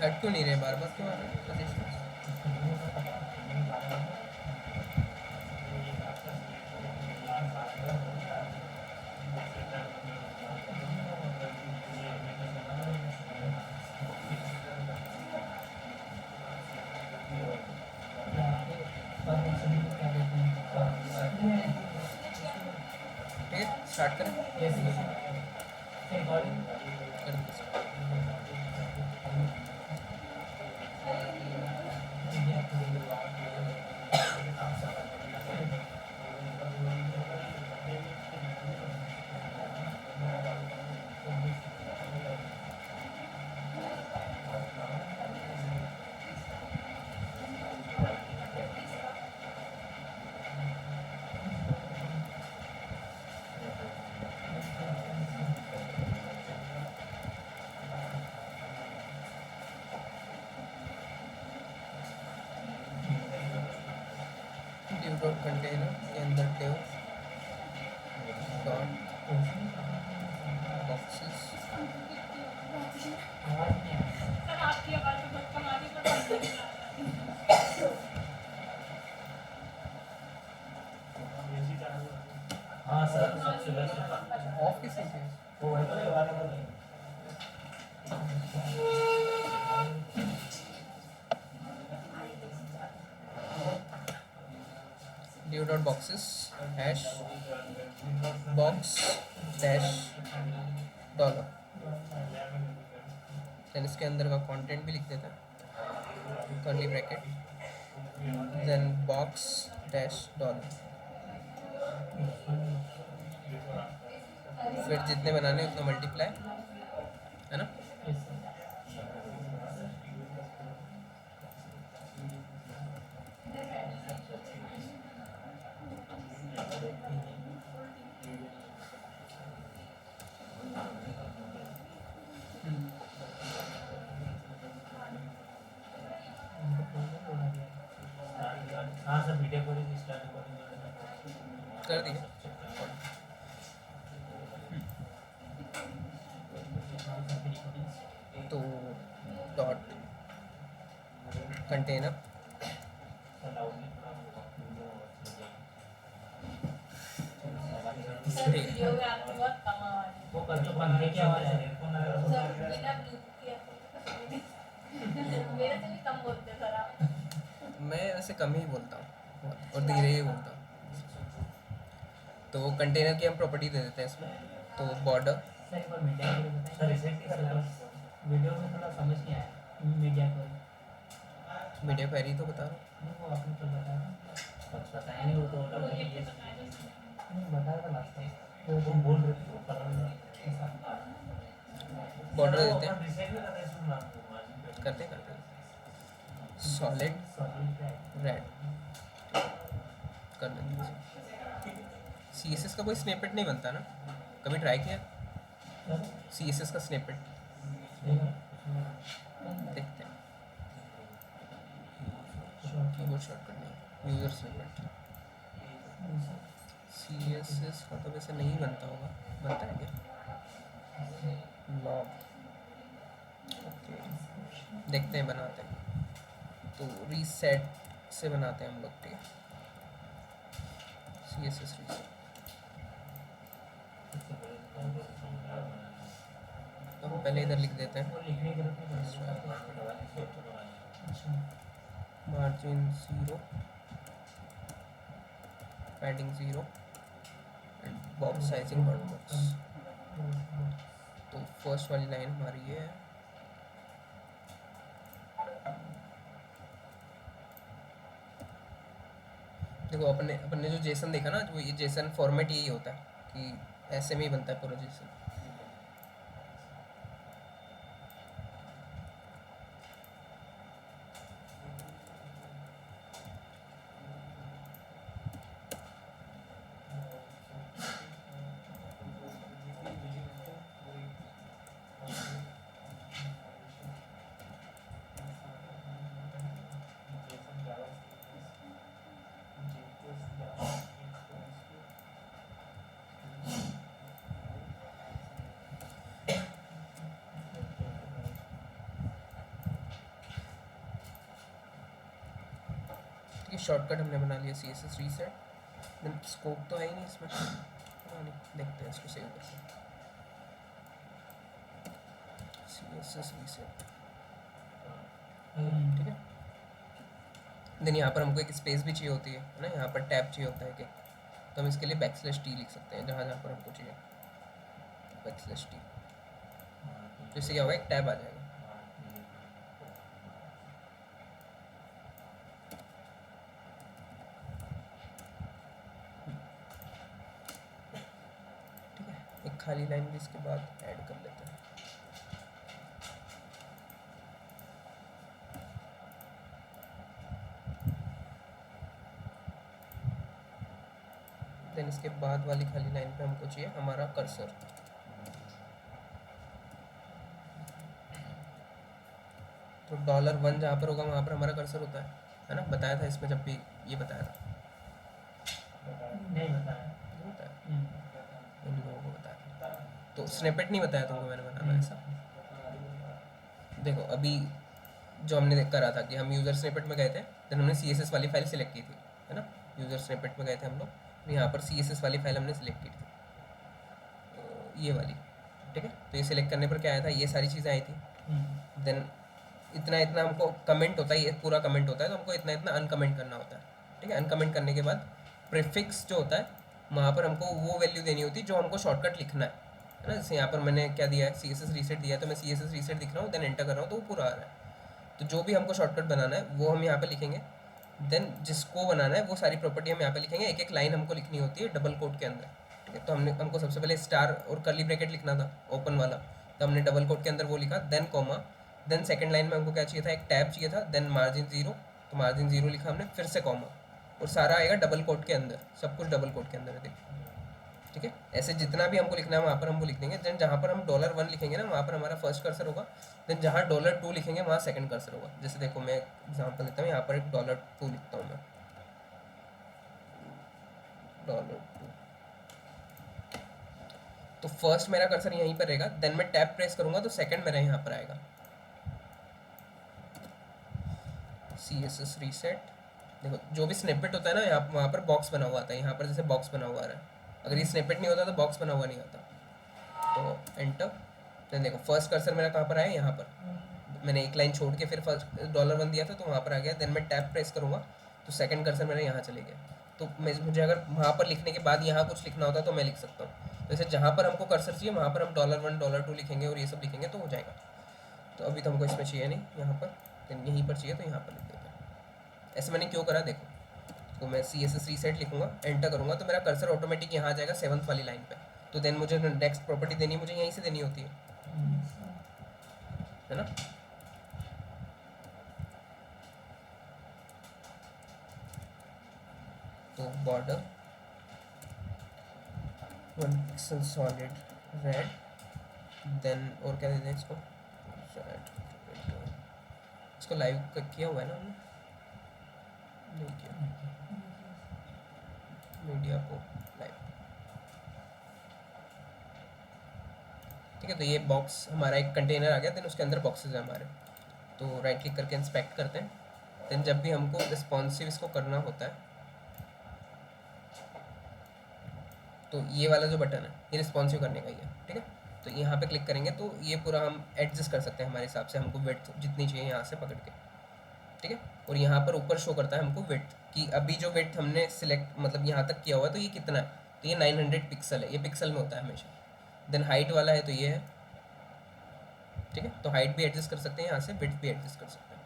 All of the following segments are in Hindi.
हट क्यों नहीं रहे, बार बार क्यों आ रहे हैं पोजीशन? ठीक है, स्टार्ट करें। कर दो। div dot container के अंदर div dot boxes हाँ सर, सबसे बेस्ट ऑफ किसने किया? वो है तो वाला div dot boxes hash box dash dollar, then इसके अंदर का कंटेंट भी लिख देता है, curly bracket, then box dash dollar, फिर जितने बनाने उतना मल्टीप्लाई, है ना? हाँ सर, वीडियो कॉलिंग स्टार्ट कर दिया। तो डॉट कंटेनर वो कर तो पंखे की आवाज है, हेडफोन आया मैं वैसे कम ही बोलता हूँ और धीरे ही बोलता हूँ। तो कंटेनर की हम प्रॉपर्टी दे देते हैं इसमें, तो बॉर्डर सर एक बार मीडिया को बताएं सर, रिसेंटली वीडियो में थोड़ा समझ नहीं आया मीडिया को, मीडिया क्वेरी तो बता रहा नहीं वो आपने तो बताया कुछ बताया नहीं, वो तो बताया था लास्ट टाइम, वो तुम बोल रहे थे बॉर्डर देते हैं, करते करते सॉलिड रेड कर देते हैं। CSS का कोई स्निपेट नहीं बनता ना, कभी ट्राई किया? CSS का स्निपेट देखते हैं, कीबोर्ड शॉर्टकट नहीं, यूजर स्निपेट। CSS का तो वैसे नहीं बनता होगा, बनता है क्या? लॉग, ओके, देखते हैं बनाते हैं। तो रीसेट से बनाते हैं हम लोग के CSS रीसेट। तो हम पहले इधर लिख देते हैं margin 0, padding 0 and box sizing dot box. तो फर्स्ट वाली लाइन हमारी ये है, देखो अपने जो जेसन देखा ना, जो ये जेसन फॉर्मेट यही होता है कि ऐसे में ही बनता है पूरा जेसन। शॉर्टकट हमने बना लिया CSS रीसेट। देन स्कोप तो है ही नहीं इसमें, नहीं देखते हैं इसको सेव करके CSS रीसेट, ठीक है। देन यहाँ पर हमको एक स्पेस भी चाहिए होती है ना, यहाँ पर टैब चाहिए होता है कि, तो हम इसके लिए \t लिख सकते हैं जहाँ जहाँ पर हमको चाहिए \t, तो इससे क्या होगा, एक टैब आ जाएगा। ठीक है, एक खाली लाइन भी इसके बाद ऐड कर लेते हैं। देन इसके बाद वाली खाली लाइन पे हमको चाहिए हमारा कर्सर। तो $1 जहाँ पर होगा वहाँ पर हमारा कर्सर होता है ना, बताया था इसमें जब भी ये बताया था, नहीं बताया, नहीं बताया, उन लोगों को बताया। तो स्निपेट नहीं बताया तुमको मैंने बनाना ऐसा। देखो अभी जो हमने करा था कि हम यूज़र स्निपेट में गए थे, देन हमने CSS वाली फाइल सिलेक्ट की थी, है ना। यूज़र स्निपेट में गए थे हम लोग, यहाँ पर CSS वाली फाइल हमने सिलेक्ट की थी, ये वाली, ठीक है। तो ये सिलेक्ट करने पर क्या आया था, ये सारी चीज़ें आई थी। देन इतना इतना हमको कमेंट होता है, ये पूरा कमेंट होता है, तो हमको इतना इतना अनकमेंट करना होता है, ठीक है। अनकमेंट करने के बाद प्रीफिक्स जो होता है वहाँ पर हमको वो वैल्यू देनी होती है जो हमको शॉर्टकट लिखना है ना। जैसे यहाँ पर मैंने क्या दिया है, CSS रीसेट दिया है, तो मैं CSS रीसेट दिख रहा हूँ, देन एंटर कर रहा हूँ तो वो पूरा आ रहा है। तो जो भी हमको शॉर्टकट बनाना है वो हम यहाँ पे लिखेंगे, देन जिसको बनाना है वो सारी प्रॉपर्टी हम यहाँ पे लिखेंगे। एक एक लाइन हमको लिखनी होती है डबल कोट के अंदर, ठीक है। तो हमको सबसे पहले स्टार और कर्ली ब्रैकेट लिखना था ओपन वाला, तो हमने डबल कोट के अंदर वो लिखा, then comma, then second line में हमको क्या चाहिए था, एक टैब चाहिए था, देन मार्जिन 0, तो मार्जिन 0 लिखा हमने, फिर से कॉमा, और सारा आएगा डबल कोट के अंदर, सब कुछ डबल कोट के अंदर है, देखिए, ठीक है। ऐसे जितना भी हमको लिखना है वहाँ पर हम वो लिख देंगे। देन जहाँ पर हम $1 लिखेंगे ना वहाँ पर हमारा फर्स्ट कर्सर होगा, देन जहाँ $2 लिखेंगे वहाँ सेकंड कर्सर होगा। जैसे देखो मैं एग्जांपल लेता हूँ, यहाँ पर एक $2 लिखता हूँ मैं, $2, तो फर्स्ट मेरा कर्सर यहीं पर रहेगा, देन मैं टैब प्रेस करूँगा तो सेकंड मेरा यहाँ पर आएगा CSS रीसेट। देखो जो भी स्निपेट होता है ना, यहाँ वहाँ पर बॉक्स बना हुआ आता है, यहाँ पर जैसे बॉक्स बना हुआ आ रहा है, अगर ये स्निपेट नहीं होता तो बॉक्स बना हुआ नहीं आता। तो एंटर, देन देखो फर्स्ट कर्सर मेरा कहाँ पर आया, यहाँ पर मैंने एक लाइन छोड़ के फिर फर्स्ट $1 दिया था तो वहाँ पर आ गया। देन मैं टैब प्रेस करूँगा तो सेकंड कर्सर मेरा यहाँ चले गया। तो मुझे अगर वहाँ पर लिखने के बाद यहाँ कुछ लिखना होता तो मैं लिख सकता हूँ। जैसे जहाँ पर हमको कर्सर चाहिए वहाँ पर हम $1, $2 लिखेंगे और ये सब लिखेंगे तो हो जाएगा। तो अभी तो हमको इसमें चाहिए नहीं, यहाँ पर देन यहीं पर चाहिए तो यहाँ पर लिख देते हैं। ऐसे मैंने क्यों करा देखो, तो मैं CSS रीसेट लिखूँगा, एंटर करूँगा तो मेरा कर्सर ऑटोमेटिक यहाँ आ जाएगा 7th वाली लाइन पे। तो देन मुझे नेक्स्ट प्रॉपर्टी देनी मुझे यहीं से देनी होती है ना। तो border 1 pixel solid red, then और क्या देते हैं इसको, इसको लाइव किया हुआ है ना हमने, नहीं किया, मीडिया को लाइव, ठीक है। तो ये बॉक्स हमारा एक कंटेनर आ गया, देन उसके अंदर बॉक्सेस हैं हमारे। तो राइट क्लिक करके इंस्पेक्ट करते हैं, देन जब भी हमको रिस्पॉन्सिव इसको करना होता है तो ये वाला जो बटन है ये रिस्पॉन्सिव करने का ही है, ठीक है। तो यहाँ पे क्लिक करेंगे तो ये पूरा हम एडजस्ट कर सकते हैं हमारे हिसाब से, हमको विड्थ जितनी चाहिए यहाँ से पकड़ के, ठीक है। और यहाँ पर ऊपर शो करता है हमको विड्थ कि अभी जो विड्थ हमने सिलेक्ट मतलब यहाँ तक किया हुआ है तो ये कितना है, तो ये 900 पिक्सल है, ये पिक्सल में होता है हमेशा। देन हाइट वाला है तो ये है, ठीक है। तो हाइट भी एडजस्ट कर सकते हैं यहाँ से, विड्थ भी एडजस्ट कर सकते हैं।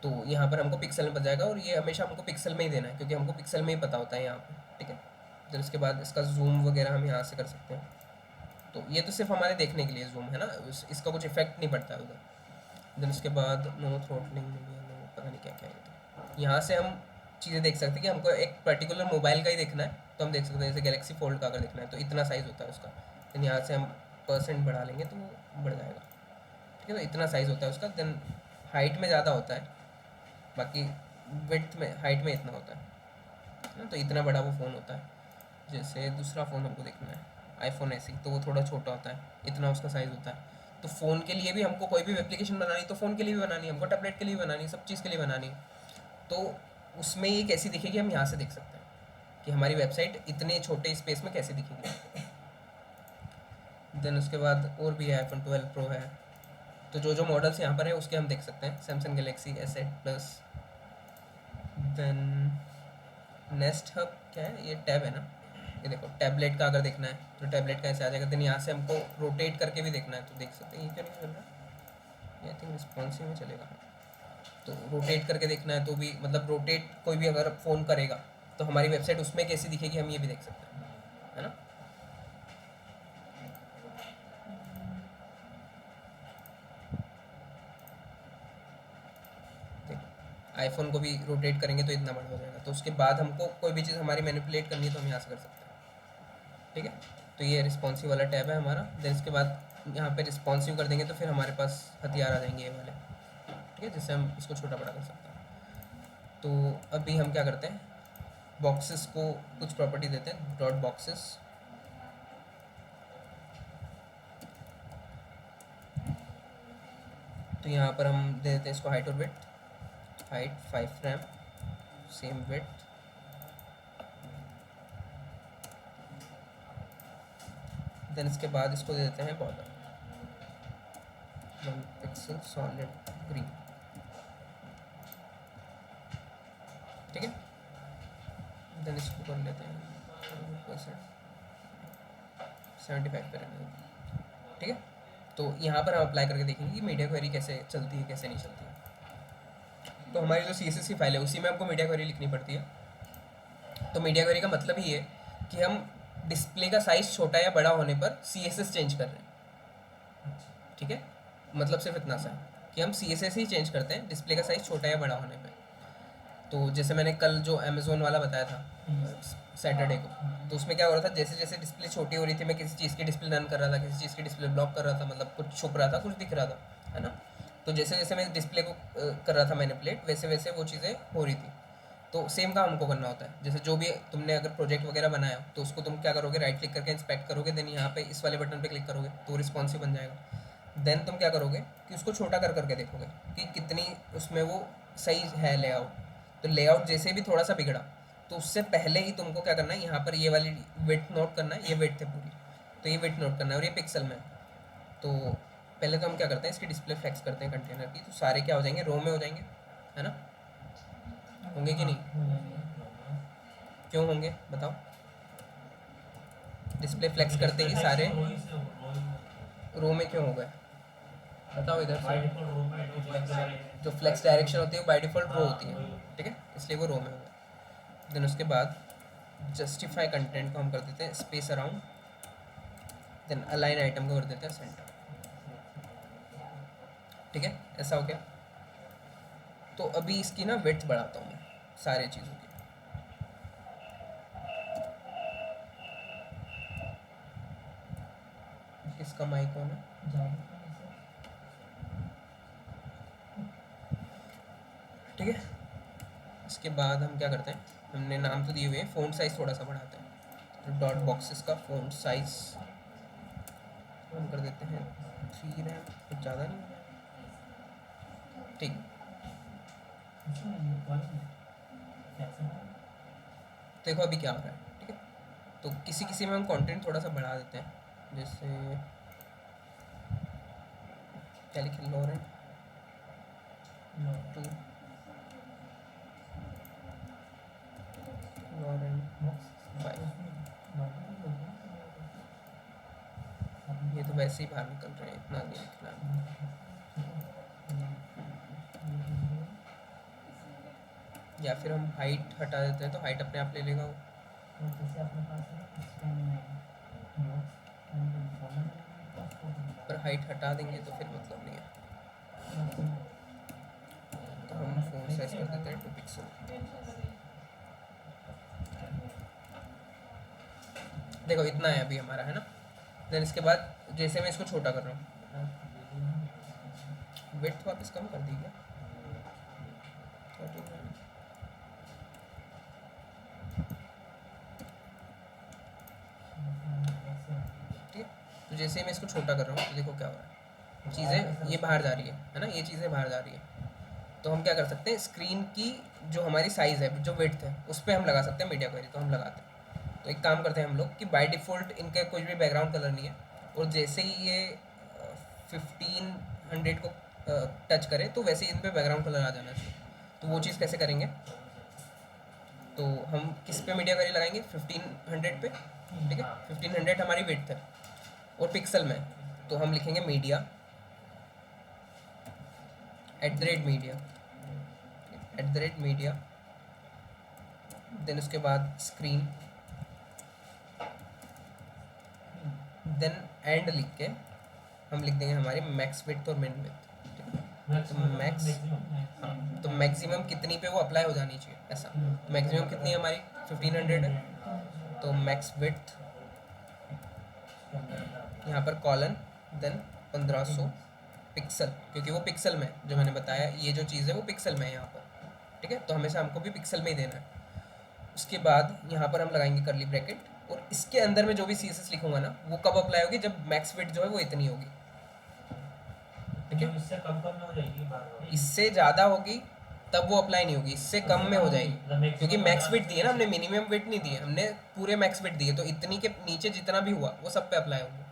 तो यहाँ पर हमको पिक्सल में बच जाएगा और ये हमेशा हमको पिक्सल में ही देना है क्योंकि हमको पिक्सल में ही पता होता है यहाँ पे, ठीक है। फिर उसके बाद इसका जूम वगैरह हम यहाँ से कर सकते हैं। तो ये तो सिर्फ हमारे देखने के लिए जूम है ना, इसका कुछ इफेक्ट नहीं पड़ता है उधर। देन उसके बाद नो थ्रोटलिंग, नो पता नहीं क्या क्या है। तो यहाँ से हम चीज़ें देख सकते हैं कि हमको एक पर्टिकुलर मोबाइल का ही देखना है तो हम देख सकते हैं, जैसे गैलेक्सी फोल्ड का अगर देखना है तो इतना साइज़ होता है उसका, देन यहाँ से हम % बढ़ा लेंगे तो वो बढ़ जाएगा, ठीक है। तो इतना साइज़ होता है उसका। देन हाइट में ज़्यादा होता है, बाकी विड्थ में हाइट में इतना होता है ना, तो इतना बड़ा वो फ़ोन होता है। जैसे दूसरा फ़ोन हमको देखना है iPhone ऐसे तो वो थोड़ा छोटा होता है, इतना उसका साइज़ होता है। तो फ़ोन के लिए भी हमको कोई भी एप्लीकेशन बनानी तो फ़ोन के लिए भी बनानी है, हमको टैबलेट के लिए भी बनानी है, सब चीज़ के लिए बनानी है। तो उसमें ये कैसी दिखेगी हम यहाँ से देख सकते हैं कि हमारी वेबसाइट इतने छोटे स्पेस में कैसे दिखेगी। देन उसके बाद और भी है, iPhone 12 Pro है। तो जो जो मॉडल्स यहाँ पर है उसके हम देख सकते हैं, Samsung Galaxy S8 plus. Then nest hub क्या है, ये टैब है ना, ये देखो टैबलेट का अगर देखना है तो टैबलेट का ऐसे आ जाएगा। देन यहाँ से हमको रोटेट करके भी देखना है तो देख सकते हैं। ये क्या नहीं चल रहा है, ये आई थिंक रिस्पॉन्सिव में चलेगा। तो रोटेट करके देखना है तो भी, मतलब रोटेट कोई भी अगर फ़ोन करेगा तो हमारी वेबसाइट उसमें कैसी दिखेगी हम ये भी देख सकते हैं, है ना। देखो आईफोन को भी रोटेट करेंगे तो इतना बड़ा हो जाएगा। तो उसके बाद हमको कोई भी चीज़ हमारी मैनिपुलेट करनी है तो हम यहाँ से कर सकते हैं, ठीक है। तो ये रिस्पॉन्सिव वाला टैब है हमारा। देन इसके बाद यहाँ पे रिस्पॉन्सिव कर देंगे तो फिर हमारे पास हथियार आ जाएंगे ये वाले, ठीक है, जिससे हम इसको छोटा बड़ा कर सकते हैं। तो अभी हम क्या करते हैं, बॉक्सेस को कुछ प्रॉपर्टी देते हैं, डॉट बॉक्सेस। तो यहाँ पर हम दे देते हैं इसको हाइट और width. Height 5 rem, same width. Then इसके बाद इसको दे देते हैं बॉर्डर 1 पिक्सल सॉलिड ग्रीन, ठीक है। देन इसको कर लेते हैं 75 पर, ठीक है। तो यहाँ पर हम अप्लाई करके देखेंगे कि मीडिया क्वेरी कैसे चलती है कैसे नहीं चलती है। तो हमारी जो CSS की फाइल है उसी में हमको मीडिया क्वेरी लिखनी पड़ती है। तो मीडिया क्वेरी का मतलब ही है कि हम डिस्प्ले का साइज़ छोटा या बड़ा होने पर CSS चेंज कर रहे हैं, ठीक है। मतलब सिर्फ इतना सा है कि हम CSS ही चेंज करते हैं डिस्प्ले का साइज़ छोटा या बड़ा होने पर। तो जैसे मैंने कल जो अमेज़ोन वाला बताया था सैटरडे को, तो उसमें क्या हो रहा था, जैसे जैसे डिस्प्ले छोटी हो रही थी मैं किसी चीज़ की डिस्प्ले रन कर रहा था, किसी चीज़ की डिस्प्ले ब्लॉक कर रहा था, मतलब कुछ छुप रहा था कुछ दिख रहा था, है ना। तो जैसे जैसे मैं डिस्प्ले को कर रहा था मैनिपुलेट, वैसे वैसे वो चीज़ें हो रही थी। तो सेम काम हमको करना होता है। जैसे जो भी तुमने अगर प्रोजेक्ट वगैरह बनाया तो उसको तुम क्या करोगे, राइट क्लिक करके इंस्पेक्ट करोगे, देन यहाँ पे इस वाले बटन पे क्लिक करोगे तो रिस्पॉन्सिव बन जाएगा। देन तुम क्या करोगे कि उसको छोटा कर करके देखोगे कि कितनी उसमें वो सही है लेआउट। तो लेआउट जैसे भी थोड़ा सा बिगड़ा तो उससे पहले ही तुमको क्या करना है, यहाँ पर ये वाली विड्थ नोट करना है। ये विड्थ है पूरी, तो ये विड्थ नोट करना है और ये पिक्सल में। तो पहले तो हम क्या करते हैं, इसकी डिस्प्ले फ्लेक्स करते हैं कंटेनर की, तो सारे क्या हो जाएंगे, रो में हो जाएंगे, है ना। होंगे कि नहीं, क्यों होंगे बताओ। डिस्प्ले फ्लेक्स करते ही सारे रो में क्यों हो गए बताओ इधर से। जो फ्लेक्स डायरेक्शन होती है वो बाय डिफ़ॉल्ट रो होती है, ठीक है, इसलिए वो रो में हो गया। देन उसके बाद जस्टिफाई कंटेंट को हम कर देते हैं space around. Then align item को कर देते हैं सेंटर, ठीक है, ऐसा हो गया। तो अभी इसकी ना विड्थ बढ़ाता हूँ मैं सारे चीज़ों की। इसका माइक ऑन है, ठीक है। इसके बाद हम क्या करते हैं, हमने नाम तो दिए हुए हैं, फ़ॉन्ट साइज़ थोड़ा सा बढ़ाते हैं। तो डॉट बॉक्सेस का फ़ॉन्ट साइज़ हम कर देते हैं 3 रैम, कुछ ज़्यादा नहीं, ठीक। देखो अभी क्या हो रहा है, ठीक है। तो किसी किसी में हम कंटेंट थोड़ा सा बढ़ा देते हैं, जैसे क्या लिखे, लॉरेंट 2, लॉरेंट 5। ये तो वैसे ही बाहर निकल रहे हैं, इतना नहीं लिखना है। या फिर हम हाइट हटा देते हैं तो हाइट अपने आप ले लेगा वो। पर हाइट हटा देंगे तो फिर मतलब नहीं है। तो हम फ़ॉन्ट साइज कर देते हैं 2 पिक्सल। देखो इतना है अभी हमारा, है ना। देन इसके बाद जैसे मैं इसको छोटा कर रहा हूँ, विड्थ वापस कम कर दी क्या, ठीक है। तो जैसे मैं इसको छोटा कर रहा हूँ तो देखो क्या हो रहा है, चीज़ें ये बाहर जा रही है ना, ये चीज़ें बाहर जा रही है। तो हम क्या कर सकते हैं, स्क्रीन की जो हमारी साइज़ है, जो विड्थ है, उस पे हम लगा सकते हैं मीडिया क्वेरी, तो हम लगाते हैं। तो एक काम करते हैं हम लोग कि बाय डिफ़ॉल्ट इनका कुछ भी बैकग्राउंड कलर नहीं है, और जैसे ही ये 1500 को टच करे तो वैसे ही इन पे बैकग्राउंड कलर आ जाना चाहिए। तो वो चीज़ कैसे करेंगे, तो हम किस पे मीडिया क्वेरी लगाएंगे, 1500 पे, ठीक है। 1500 हमारी विड्थ है और पिक्सल में, तो हम लिखेंगे मीडिया @media @media, देन उसके बाद स्क्रीन, देन एंड लिख के हम लिख देंगे हमारी मैक्स विड्थ और मिन विड्थ, ठीक है। तो मैक्स, हाँ, तो मैक्सिमम कितनी पे वो अप्लाई हो जानी चाहिए ऐसा। मैक्सिमम कितनी है हमारी, 1500 है, तो मैक्स विड्थ यहाँ पर कॉलन, देन 1500 पिक्सल, क्योंकि वो पिक्सल में जो मैंने बताया, ये जो चीज़ है वो पिक्सल में है यहाँ पर, ठीक है। तो हमेशा हमको भी पिक्सल में ही देना है। उसके बाद यहाँ पर हम लगाएंगे करली ब्रैकेट, और इसके अंदर में जो भी CSS लिखूंगा ना, वो कब अप्लाई होगी, जब मैक्स विड्थ जो है वो इतनी होगी, ठीक है। इससे कम कम में हो जाएगी बार। इससे ज़्यादा होगी तब वो अप्लाई नहीं होगी, इससे कम में हो जाएगी, क्योंकि मैक्स विड्थ दी है ना हमने, मिनिमम विड्थ नहीं दी है हमने, पूरे मैक्स विड्थ दी है, तो इतनी के नीचे जितना भी हुआ वो सब पे अप्लाई होगी।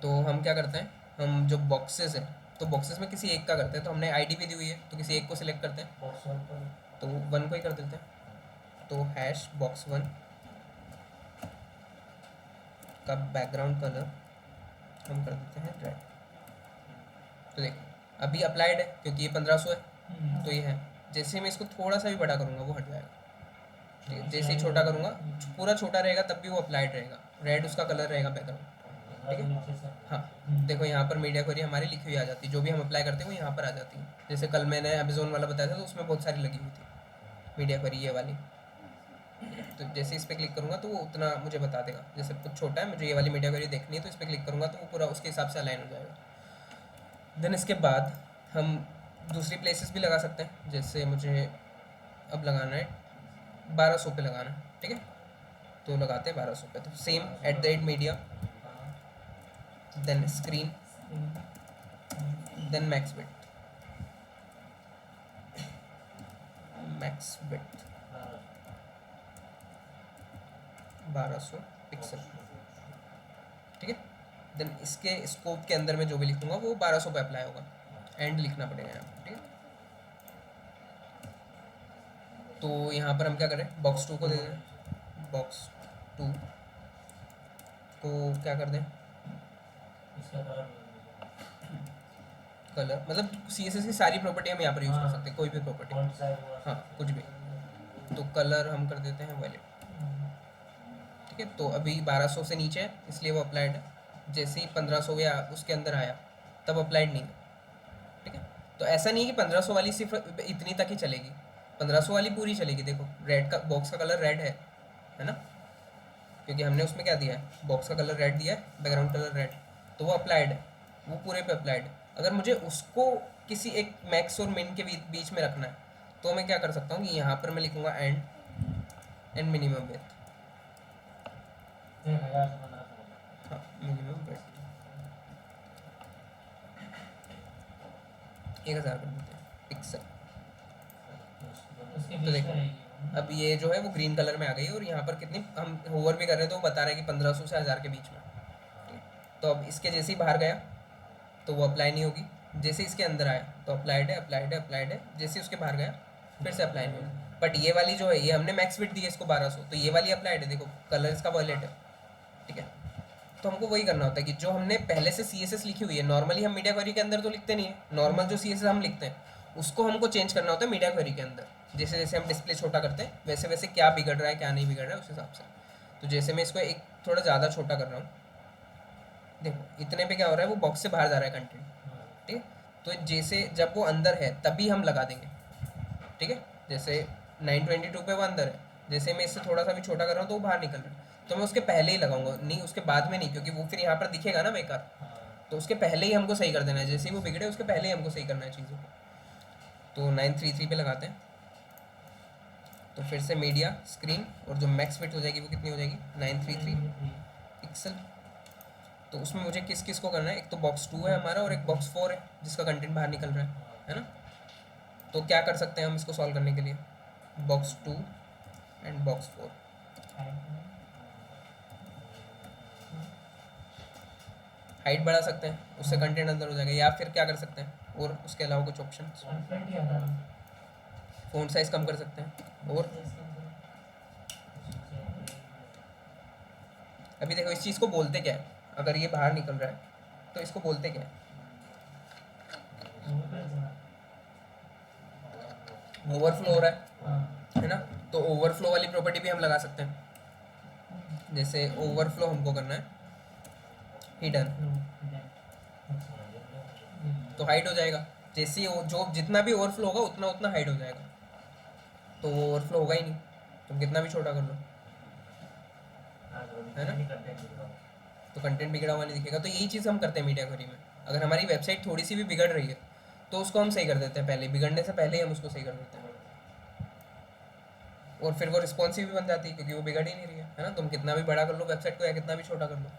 तो हम क्या करते हैं, हम जो बॉक्सेस हैं, तो बॉक्सेस में किसी एक का करते हैं, तो हमने आईडी भी दी हुई है, तो किसी एक को सिलेक्ट करते हैं, तो 1 को ही कर देते हैं। तो #box1 का बैकग्राउंड कलर हम कर देते हैं रेड। तो देख अभी अप्लाइड है क्योंकि ये 1500 है, तो ये है। जैसे ही मैं इसको थोड़ा सा भी बड़ा करूँगा वो हट जाएगा, ठीक है। जैसे ही छोटा करूँगा, पूरा छोटा रहेगा तब भी वो अप्लाइड रहेगा, रेड उसका कलर रहेगा बैकग्राउंड, ठीक है। हाँ, देखो यहाँ पर मीडिया क्वेरी हमारी लिखी हुई आ जाती है, जो भी हम अप्लाई करते हैं वो यहाँ पर आ जाती है। जैसे कल मैंने अमेज़ोन वाला बताया था, तो उसमें बहुत सारी लगी हुई थी मीडिया क्वेरी, ये वाली। तो जैसे इस पर क्लिक करूँगा तो वो उतना मुझे बता देगा। जैसे कुछ छोटा है, मुझे ये वाली मीडिया क्वेरी देखनी है, तो इस पर क्लिक करूँगा तो वो पूरा उसके हिसाब से अलाइन हो जाएगा। देन इसके बाद हम दूसरी प्लेसेस भी लगा सकते हैं, जैसे मुझे अब लगाना है 1200 पे लगाना है, ठीक है। तो लगाते हैं 1200 पे, तो same @media, then screen, then max width 1200 pixel, ठीक है। देन इसके स्कोप के अंदर में जो भी लिखूंगा वो 1200 पे अप्लाई होगा, एंड लिखना पड़ेगा यहाँ पर, ठीक है। तो यहाँ पर हम क्या करें, box 2 को दे दें, box 2 को क्या कर दें, कलर, मतलब CSS की सारी प्रॉपर्टी हम यहाँ पर यूज़ कर सकते हैं, कोई भी प्रॉपर्टी, हाँ कुछ भी। तो कलर हम कर देते हैं वायलेट, ठीक है। तो अभी 1200 से नीचे है इसलिए वो अप्लाइड है, जैसे ही 1500 या उसके अंदर आया तब अप्लाइड नहीं है, ठीक है। तो ऐसा नहीं है कि 1500 वाली सिर्फ इतनी तक ही चलेगी, 1500 वाली पूरी चलेगी। देखो रेड का, बॉक्स का कलर रेड है ना, क्योंकि हमने उसमें क्या दिया है, बॉक्स का कलर रेड दिया है, बैकग्राउंड कलर रेड, तो वो अप्लाइड है, वो पूरे पे अप्लाइड है। अगर मुझे उसको किसी एक मैक्स और मिन के बीच में रखना है, तो मैं क्या कर सकता हूँ कि यहाँ पर मैं लिखूँगा एंड मिनिमम विड्थ, हाँ मिनिमम विड्थ 1000 कर देते हैं पिक्सल। तो देखो अब ये जो है वो ग्रीन कलर में आ गई, और यहाँ पर कितनी हम होवर भी कर रहे हैं तो वो बता रहे हैं कि 1500 से 1000 के बीच में, ठीक है। तो अब इसके जैसे ही बाहर गया तो वो अप्लाई नहीं होगी, जैसे इसके अंदर आया तो अप्लाइड है, जैसे ही उसके बाहर गया फिर से अप्लाई नहीं होगी। बट ये वाली जो है, ये हमने मैक्स विड्थ दी है इसको 1200, तो ये वाली अप्लाइड है, देखो कलर इसका वॉयलेट है, ठीक है। तो हमको वही करना होता है कि जो हमने पहले से CSS लिखी हुई है, नॉर्मली हम मीडिया क्वेरी के अंदर तो लिखते नहीं है, नॉर्मल जो CSS हम लिखते हैं उसको हमको चेंज करना होता है मीडिया क्वेरी के अंदर। जैसे जैसे हम डिस्प्ले छोटा करते हैं वैसे वैसे क्या बिगड़ रहा है क्या नहीं बिगड़ रहा है उस हिसाब से। तो जैसे मैं इसको एक थोड़ा ज़्यादा छोटा कर रहा हूँ, देखो इतने पे क्या हो रहा है, वो बॉक्स से बाहर जा रहा है कंटेंट, ठीक है। तो जैसे जब वो अंदर है तभी हम लगा देंगे, ठीक है। जैसे 922 पे वो अंदर है, जैसे मैं इससे थोड़ा सा भी छोटा कर रहा हूँ तो वो बाहर निकल रहा है, तो मैं उसके पहले ही लगाऊंगा, नहीं उसके बाद में नहीं, क्योंकि वो फिर यहाँ पर दिखेगा ना बेकार। तो उसके पहले ही हमको सही कर देना है, जैसे ही वो बिगड़े उसके पहले ही हमको सही करना है चीज़ों को। तो 933 पे लगाते हैं, तो फिर से मीडिया स्क्रीन, और जो मैक्स विड्थ हो जाएगी वो कितनी हो जाएगी 933 पिक्सल। तो उसमें मुझे किस किस को करना है, एक तो बॉक्स 2 है हमारा और एक बॉक्स 4 है जिसका कंटेंट बाहर निकल रहा है ना। तो क्या कर सकते हैं हम इसको सॉल्व करने के लिए, बॉक्स 2 एंड बॉक्स 4, हाइट बढ़ा सकते हैं, उससे कंटेंट अंदर हो जाएगा, या फिर क्या कर सकते हैं और उसके अलावा कुछ ऑप्शन, फ़ॉन्ट साइज़ कम कर सकते हैं। और अभी देखो इस चीज़ को बोलते क्या है, अगर ये बाहर निकल रहा है तो इसको बोलते क्या है, ओवरफ्लो हो रहा है ना। तो ओवरफ्लो वाली प्रॉपर्टी भी हम लगा सकते हैं, जैसे ओवरफ्लो हमको करना है हिडन, तो हाइड हो जाएगा, जैसे जो जितना भी ओवरफ्लो होगा उतना उतना हाइड हो जाएगा, तो वो ओवरफ्लो होगा ही नहीं, तुम कितना भी छोटा कर लो, है ना। तो कंटेंट बिगड़ा हुआ नहीं दिखेगा। तो यही चीज़ हम करते हैं मीडिया क्वेरी में, अगर हमारी वेबसाइट थोड़ी सी भी बिगड़ रही है तो उसको हम सही कर देते हैं, पहले बिगड़ने से पहले ही हम उसको सही कर देते हैं, और फिर वो रिस्पॉन्सिव भी बन जाती है क्योंकि वो बिगड़ ही नहीं रही है ना। तुम कितना भी बड़ा कर लो वेबसाइट को या कितना भी छोटा कर लो,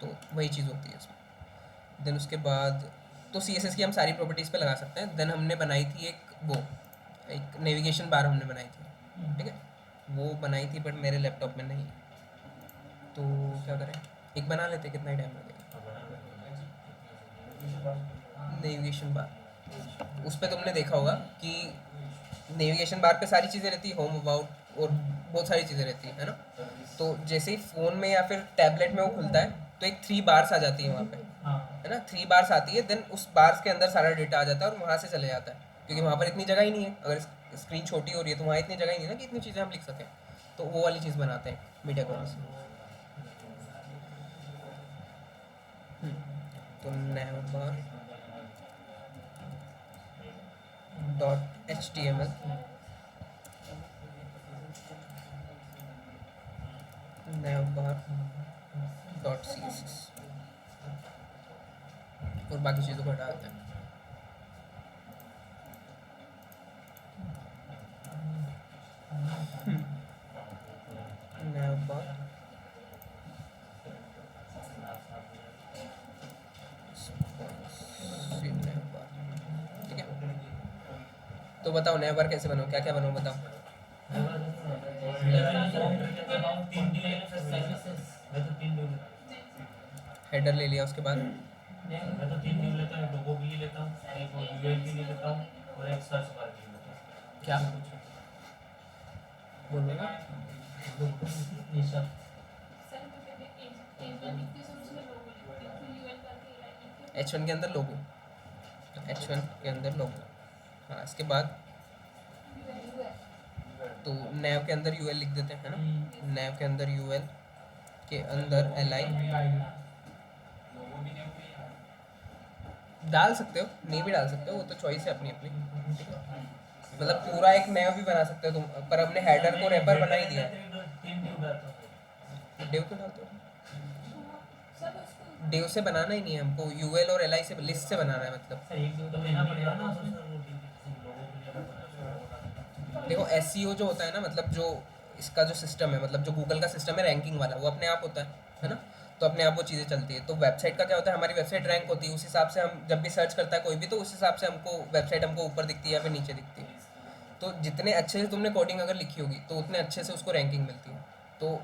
तो वही चीज़ होती है इसमें। देन उसके बाद तो CSS की हम सारी प्रॉपर्टीज़ पे लगा सकते हैं। देन हमने बनाई थी एक नेविगेशन बार हमने बनाई थी, ठीक है, वो बनाई थी बट मेरे लैपटॉप में नहीं, तो क्या करें, एक बना लेते, कितना ही टाइम लगेगा। नेविगेशन बार, उस पर तुमने देखा होगा कि नेविगेशन बार पे सारी चीज़ें रहती है, होम अबाउट और बहुत सारी चीज़ें रहती है ना। तो जैसे ही फ़ोन में या फिर टैबलेट में वो खुलता है तो एक 3 बार्स आ जाती है वहाँ पे, है ना, 3 बार्स आती है। देन उस बार्स के अंदर सारा डेटा आ जाता है और वहाँ से चले जाता है, क्योंकि वहाँ पर इतनी जगह ही नहीं है, अगर स्क्रीन छोटी हो रही है तो वहाँ इतनी जगह ही नहीं है ना कि इतनी चीज़ें हम लिख सकें, तो वो वाली चीज़ बनाते हैं मीडिया क्वेरी से। तो navbar dot HTML navbar dot CSS और बाकी चीज़ों को हटा देते हैं। navbar navbar, ठीक है। तो बताओ navbar कैसे बनाओ, क्या क्या बनाओ बताओ। हेडर ले लिया, उसके बाद मैं तो 3 न्यू लेता हूँ, एक लोगो के लिए लेता हूँ, एक यूएल के लिए लेता हूँ और एक सर्च बार के लिए लेता हूँ। क्या बोलो ना, ये सब H1 के अंदर लोगो, H1 के अंदर लोगो, हाँ। इसके बाद तो nav के अंदर UL लिख देते हैं, है ना, nav के अंदर UL के अंदर li डाल सकते हो, नहीं भी डाल सकते हो, वो तो चॉइस है अपनी अपनी, ठीक है। मतलब पूरा एक nav भी बना सकते हो तुम, पर हमने हेडर को रेपर बना ही दिया है। डिव क्यों डालते हो, डिव से बनाना ही नहीं है हमको, UL और li से लिस्ट से बनाना है, मतलब एक दो तो लेना पड़ेगा ना उसमें। देखो SEO जो होता है ना, मतलब जो इसका जो सिस्टम है, मतलब जो गूगल का सिस्टम है रैंकिंग वाला, वो अपने आप होता है ना। तो अपने आप वो चीज़ें चलती है। तो वेबसाइट का क्या होता है, हमारी वेबसाइट रैंक होती है, उस हिसाब से हम जब भी सर्च करता है कोई भी, तो उस हिसाब से हमको वेबसाइट हमको ऊपर दिखती है या फिर नीचे दिखती है। तो जितने अच्छे से तुमने कोडिंग अगर लिखी होगी तो उतने अच्छे से उसको रैंकिंग मिलती है। तो